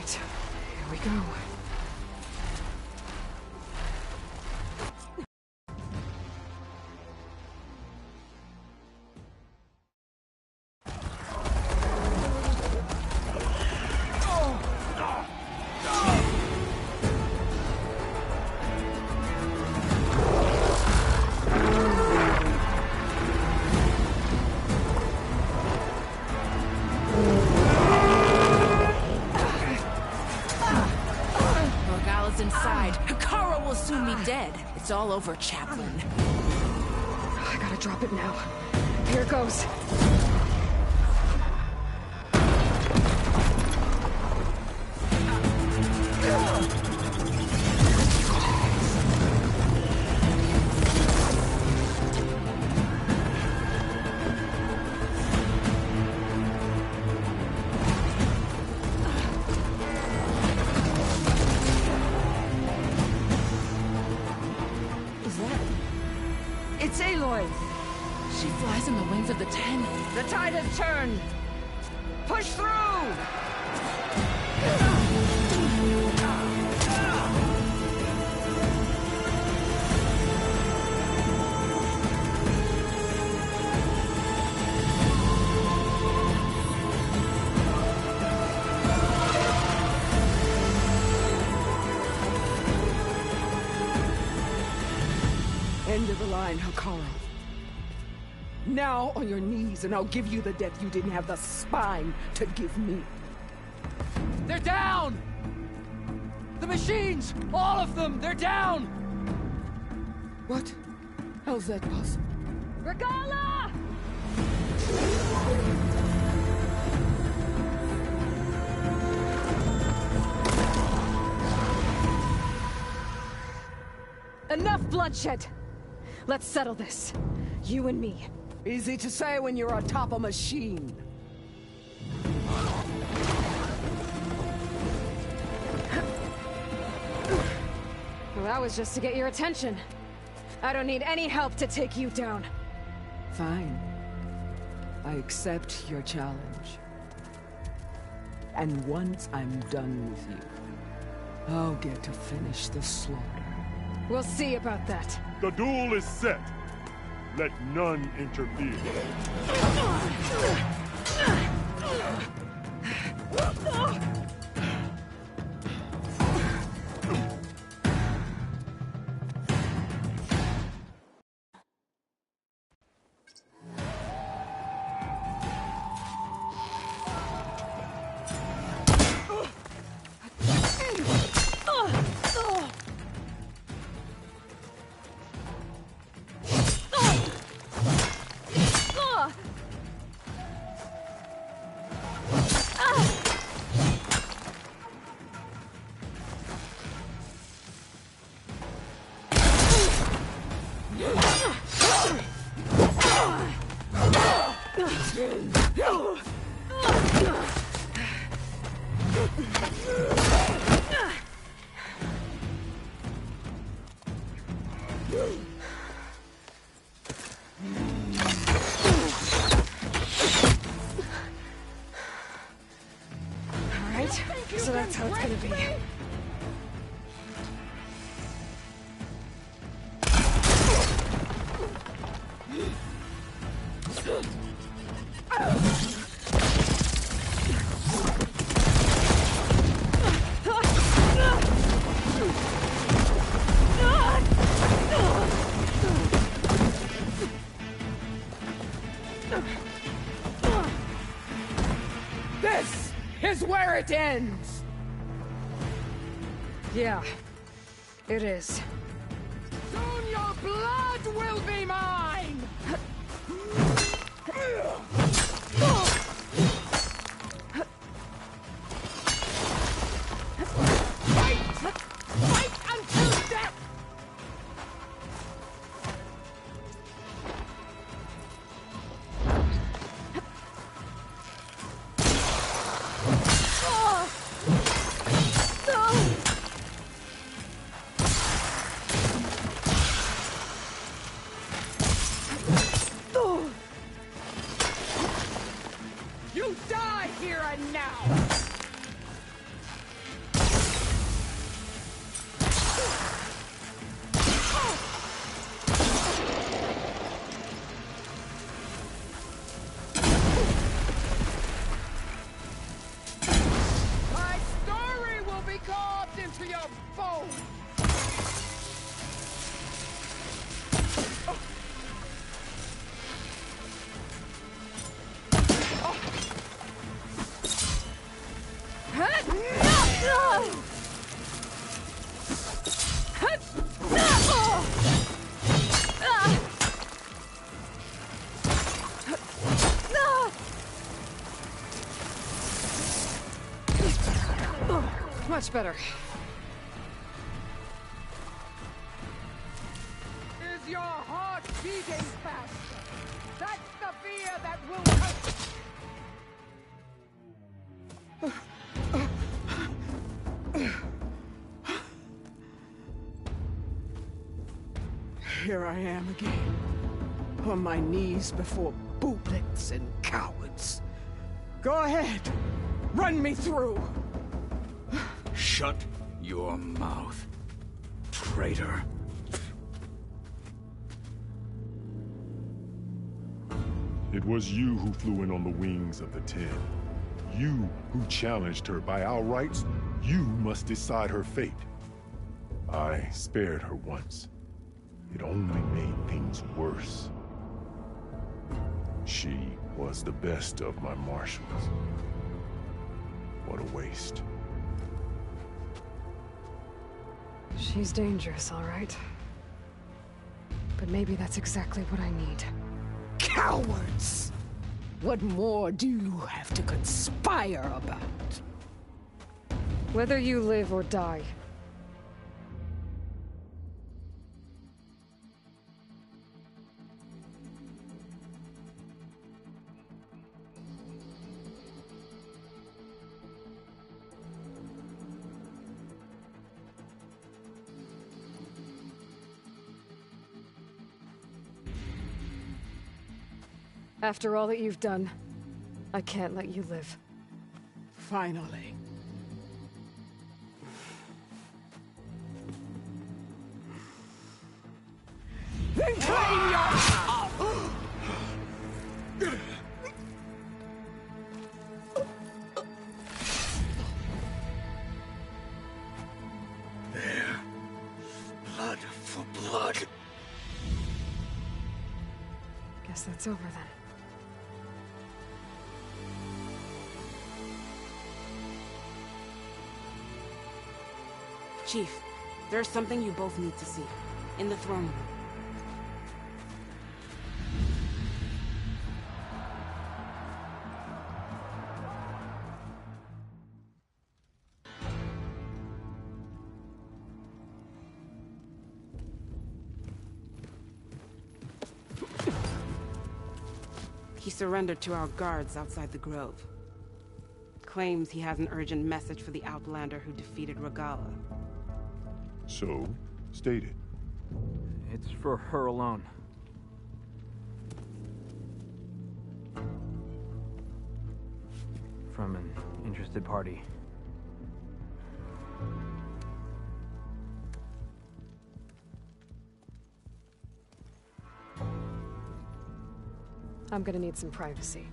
Here we go. It's all over, Chaplain. I gotta drop it now. Here it goes. It's Aloy! She flies on the wings of the Ten. The tide has turned! Push through! End of the line, Hikaru. Now on your knees, and I'll give you the death you didn't have the spine to give me. They're down! The machines! All of them! They're down! What? How's that possible? Regala! Enough bloodshed! Let's settle this. You and me. Easy to say when you're atop a machine. Well, that was just to get your attention. I don't need any help to take you down. Fine. I accept your challenge. And once I'm done with you, I'll get to finish the slaughter. We'll see about that. The duel is set. Let none interfere. All right. So that's how it's gonna be. This is where it ends! Yeah, it is. Soon your blood will be mine! Fight until death! You die here and now! My story will be carved into your bones! Much better. Is your heart beating faster? That's the fear that will come. Here I am again, on my knees before booblets and cowards. Go ahead, run me through. Shut your mouth, traitor. It was you who flew in on the wings of the 10. You who challenged her. By our rights, you must decide her fate. I spared her once. It only made things worse. She was the best of my marshals. What a waste. She's dangerous, all right. But maybe that's exactly what I need. Cowards! What more do you have to conspire about? Whether you live or die. After all that you've done, I can't let you live. Finally. Then claim your... There. Blood for blood. Guess that's over then. Chief, there's something you both need to see. In the throne room. He surrendered to our guards outside the grove. Claims he has an urgent message for the Outlander who defeated Regala. So, state it. It's for her alone. From an interested party. I'm gonna need some privacy.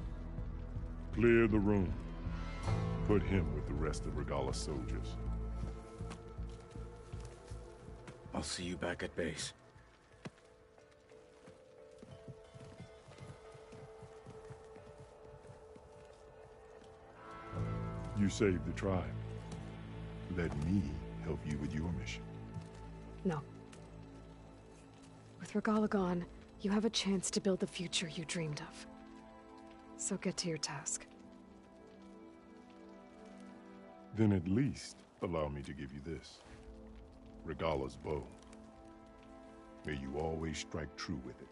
Clear the room. Put him with the rest of Regala's soldiers. I'll see you back at base. You saved the tribe. Let me help you with your mission. No. With Regala gone, you have a chance to build the future you dreamed of. So get to your task. Then at least allow me to give you this. Regala's bow. May you always strike true with it.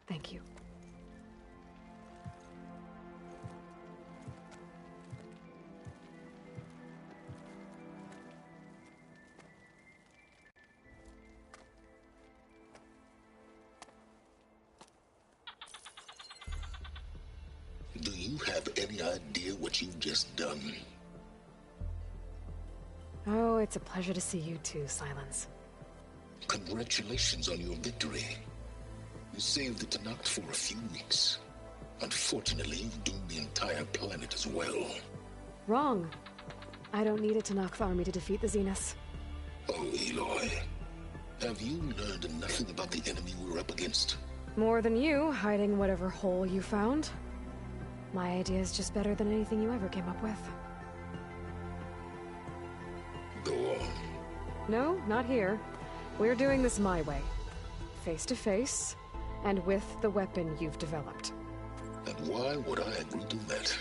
Thank you. Do you have any idea what you've just done? Oh, it's a pleasure to see you too, Silence. Congratulations on your victory. You saved the Tanakh for a few weeks. Unfortunately, you've doomed the entire planet as well. Wrong. I don't need a Tanakh army to defeat the Zeniths. Oh, Aloy. Have you learned nothing about the enemy we're up against? More than you, hiding whatever hole you found. My idea is just better than anything you ever came up with. Go on. No, not here. We're doing this my way. Face to face, and with the weapon you've developed. And why would I agree to that?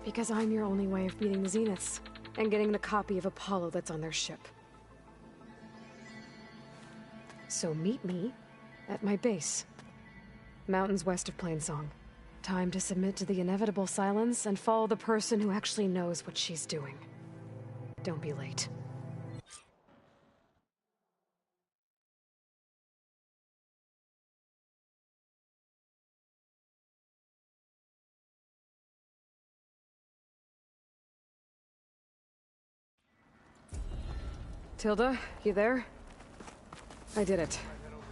Because I'm your only way of beating the Zeniths, and getting the copy of Apollo that's on their ship. So meet me at my base. Mountains west of Plainsong. Time to submit to the inevitable silence and follow the person who actually knows what she's doing. Don't be late. Tilda, you there? I did it.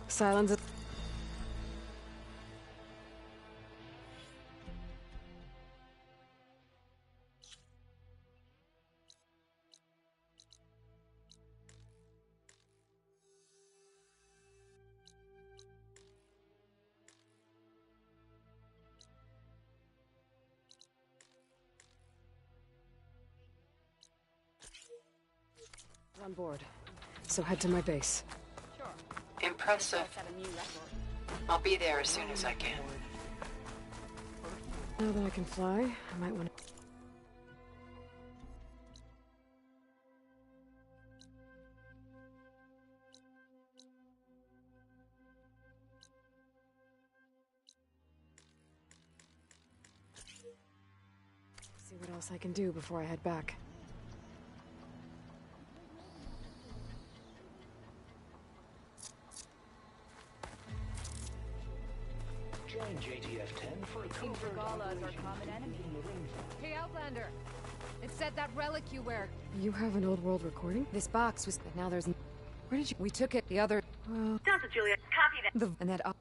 Silence. On board. So head to my base. Impressive. I'll be there as soon as I can. Now that I can fly, I might want to... see what else I can do before I head back. Join JTF-10 for a Seems Regala is our common enemy. Hey, Outlander! It said that relic you wear. You have an old world recording? This box was... But now there's... Where did you... We took it. The other... Well... Delta, Julia. Copy that. And that...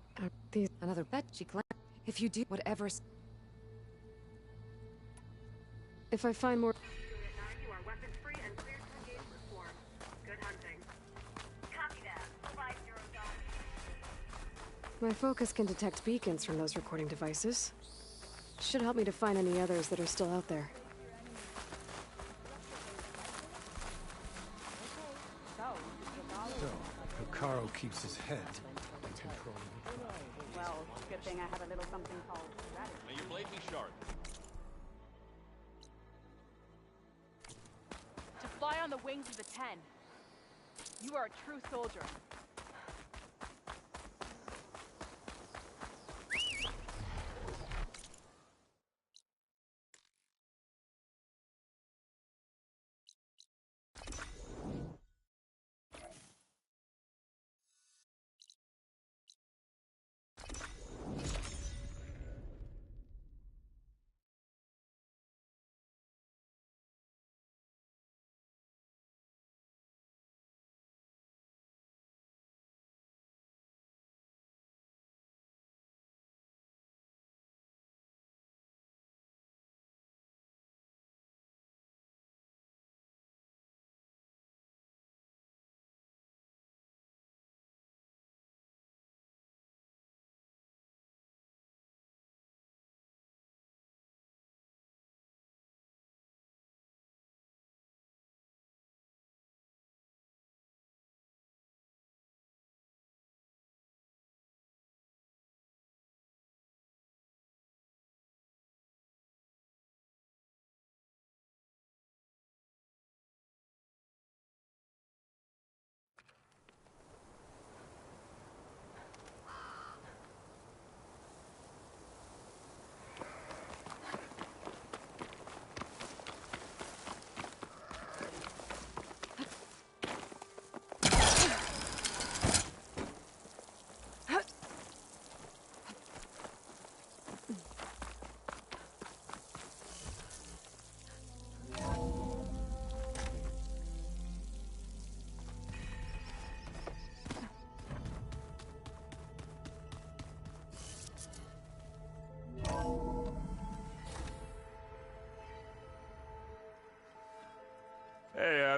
these... Another... That she claimed... If you do... Whatever... If I find more... Juliet 9, you are weapons free and clear to engage with swarm. Good hunting. Copy that. 50 Dom. My focus can detect beacons from those recording devices. Should help me to find any others that are still out there. So, Hikaru keeps his head in control. Well, good thing I have a little something called strategy. May your blade be sharp. To fly on the wings of the 10. You are a true soldier.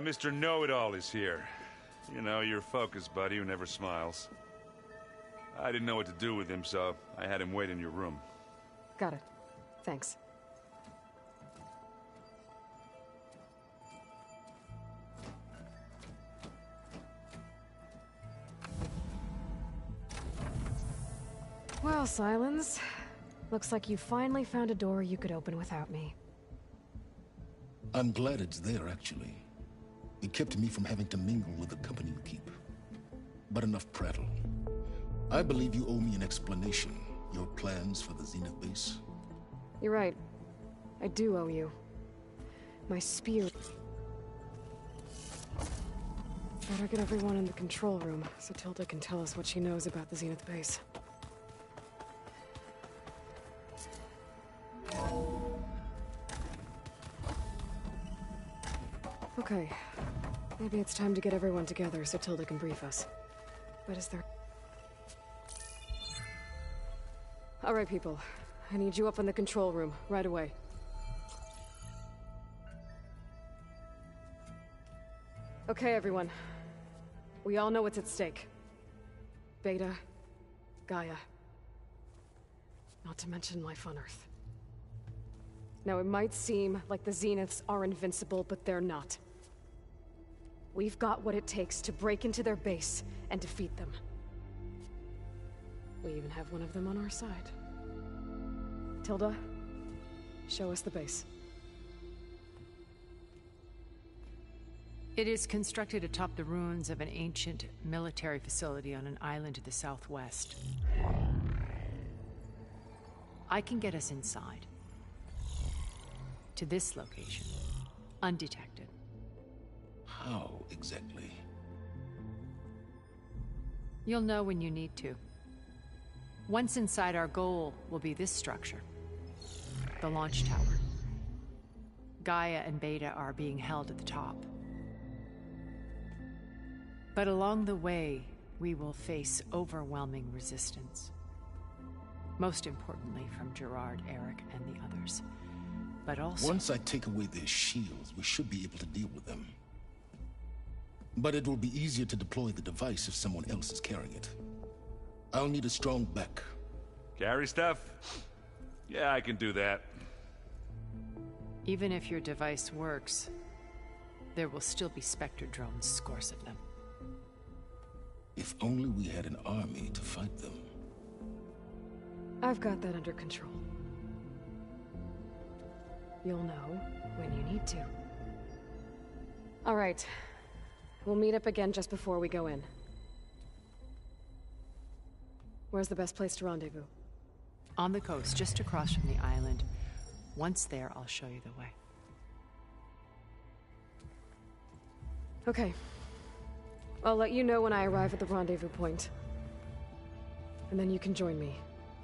Mr. Know-It-All is here. You know, your focus buddy who never smiles. I didn't know what to do with him, so I had him wait in your room. Got it. Thanks. Well, Silence. Looks like you finally found a door you could open without me. I'm glad it's there, actually. It kept me from having to mingle with the company you keep. But enough prattle. I believe you owe me an explanation. Your plans for the Zenith base? You're right. I do owe you. My spear... Better get everyone in the control room, so Tilda can tell us what she knows about the Zenith base. Okay. Maybe it's time to get everyone together so Tilda can brief us. But is there... All right, people. I need you up in the control room, right away. Okay, everyone. We all know what's at stake. Beta, Gaia. Not to mention life on Earth. Now, it might seem like the Zeniths are invincible, but they're not. We've got what it takes to break into their base and defeat them. We even have one of them on our side. Tilda, show us the base. It is constructed atop the ruins of an ancient military facility on an island to the southwest. I can get us inside. To this location, undetected. How exactly? You'll know when you need to. Once inside, our goal will be this structure. The launch tower. Gaia and Beta are being held at the top. But along the way, we will face overwhelming resistance. Most importantly from Gerard, Eric, and the others. But also... Once I take away their shields, we should be able to deal with them. But it will be easier to deploy the device if someone else is carrying it. I'll need a strong back. Carry stuff? Yeah, I can do that. Even if your device works, there will still be Spectre drones, scores of them. If only we had an army to fight them. I've got that under control. You'll know when you need to. All right. We'll meet up again just before we go in. Where's the best place to rendezvous? On the coast, just across from the island. Once there, I'll show you the way. Okay. I'll let you know when I arrive at the rendezvous point. And then you can join me.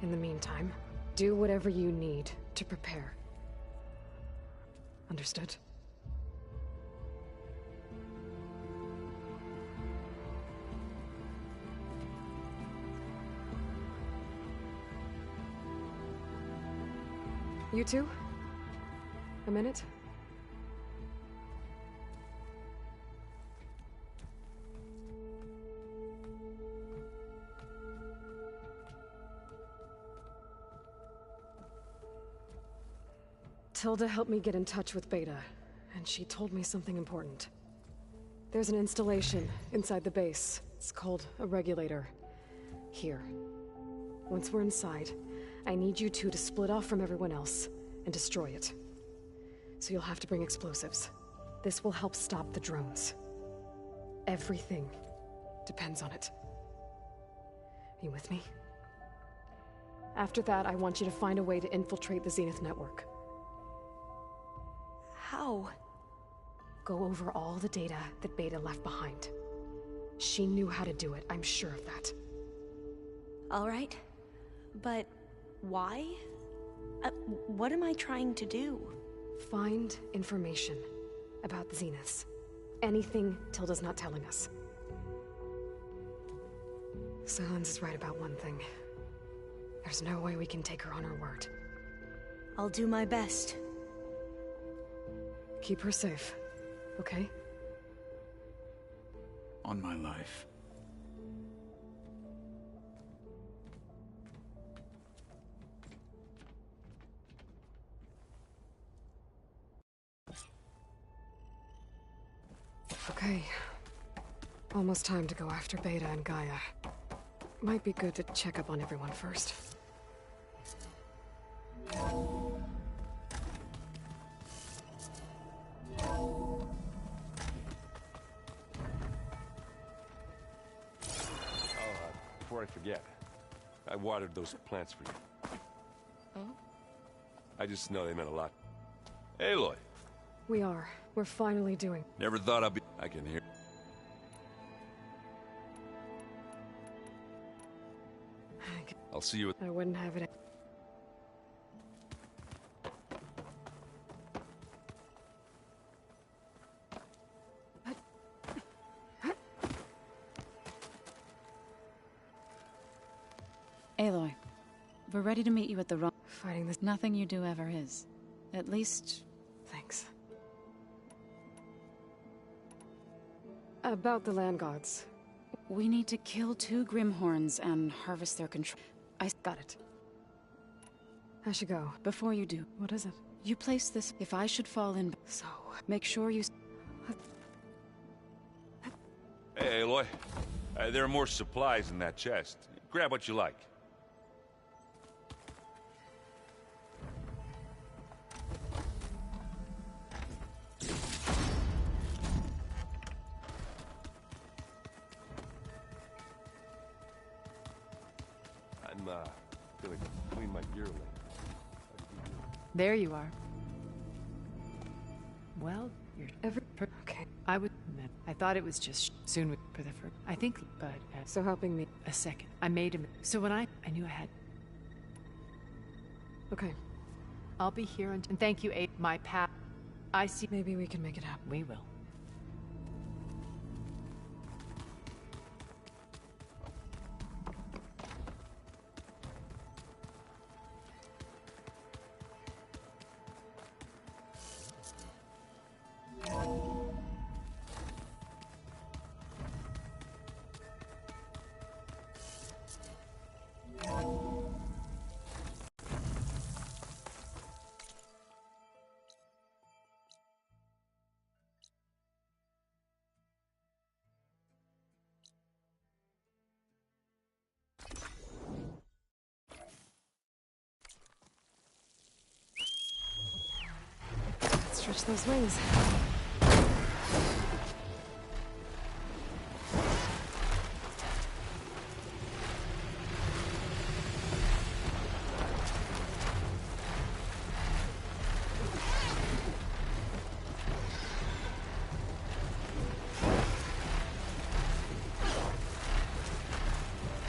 In the meantime, do whatever you need to prepare. Understood? You two? A minute? Tilda helped me get in touch with Beta, and she told me something important. There's an installation inside the base. It's called a regulator. Here. Once we're inside, I need you two to split off from everyone else and destroy it. So you'll have to bring explosives. This will help stop the drones. Everything depends on it. Are you with me? After that, I want you to find a way to infiltrate the Zenith network. How? Go over all the data that Beta left behind. She knew how to do it, I'm sure of that. All right. But why? What am I trying to do? Find information about the Zeniths. Anything Tilda's not telling us. Silence is right about one thing. There's no way we can take her on her word. I'll do my best. Keep her safe, okay? on my life. Okay. Almost time to go after Beta and Gaia. Might be good to check up on everyone first. Before I forget, I watered those plants for you. Oh? I just know they meant a lot. Aloy! We are. We're finally doing. Never thought I'd be... I can hear... I'll see you at... I wouldn't have it. Aloy, we're ready to meet you at the wrong... Fighting this... Nothing you do ever is. At least... Thanks. About the land gods. We need to kill 2 Grimhorns and harvest their control. I got it. I should go. Before you do. What is it? You place this... If I should fall in... So... Make sure you... Hey, Aloy. There are more supplies in that chest. Grab what you like. I feel like I cleaned my gear lately. There you are. Well, you're okay. I would admit, I thought it was just soon for the first. I think, but so helping me. A second. I made him. So when I knew I had. Okay. I'll be here and thank you, Abe. My path. I see. Maybe we can make it happen. We will. Stretch those wings.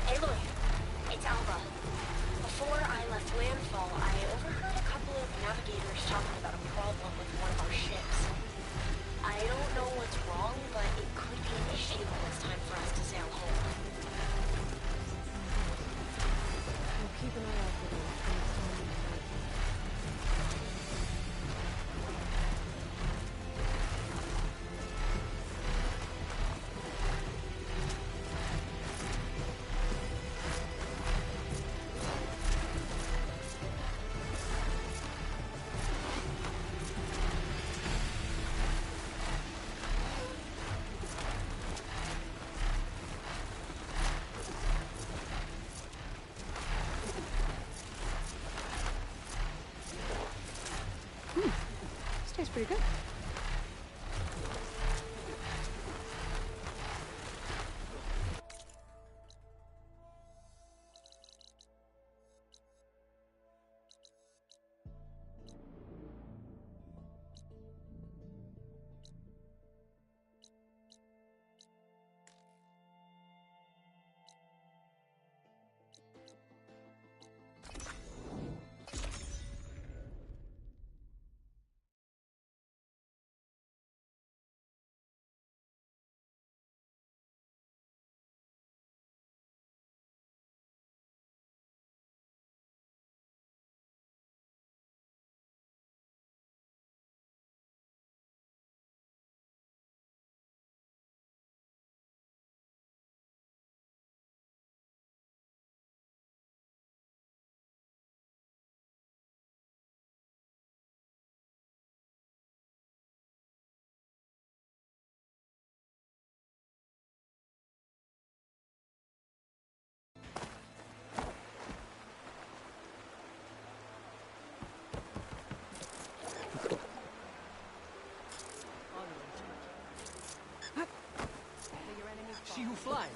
Aloy, it's Alba. Before I left landfall, I overheard a couple of navigators talking about a problem with one of our ships. I don't know what's wrong, but it could be an issue when it's time for us to sail home. We'll keep an eye out for them. Tastes pretty good.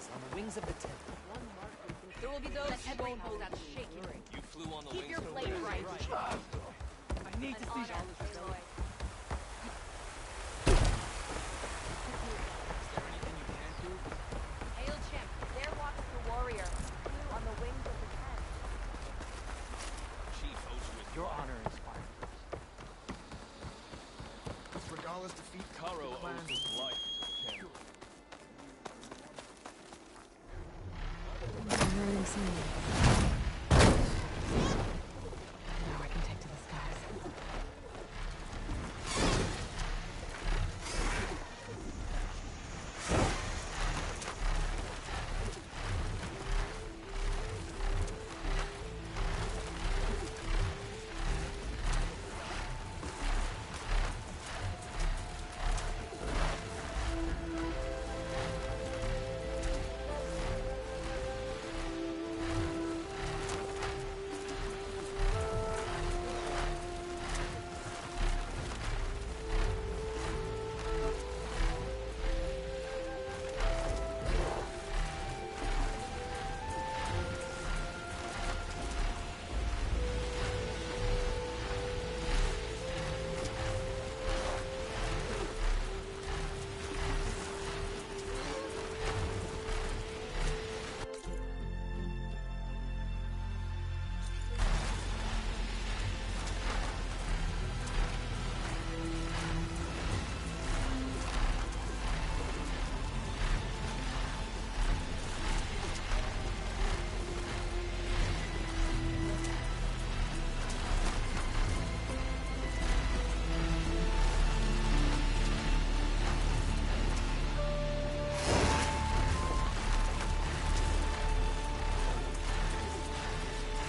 Regalus on the wings of the tent. One mark. There will be those who won't hold out shaking. You flew on the Keep wings your of the blade right. I need to see all this. Hail Chimp, there walks the warrior, flew on the wings of the tent. Chief owes you Your honor is fine. If Regalus defeat Caro owes his life to Ken. Now I can take to the skies.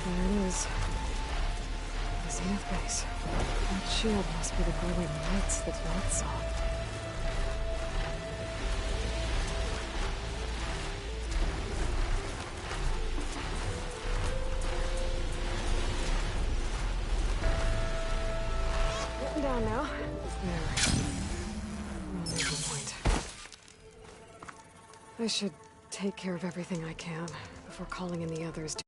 There it is. The Zenith base. That shield must be the glowing lights that Walt saw. Getting down now. There. Rendezvous point. I should take care of everything I can before calling in the others.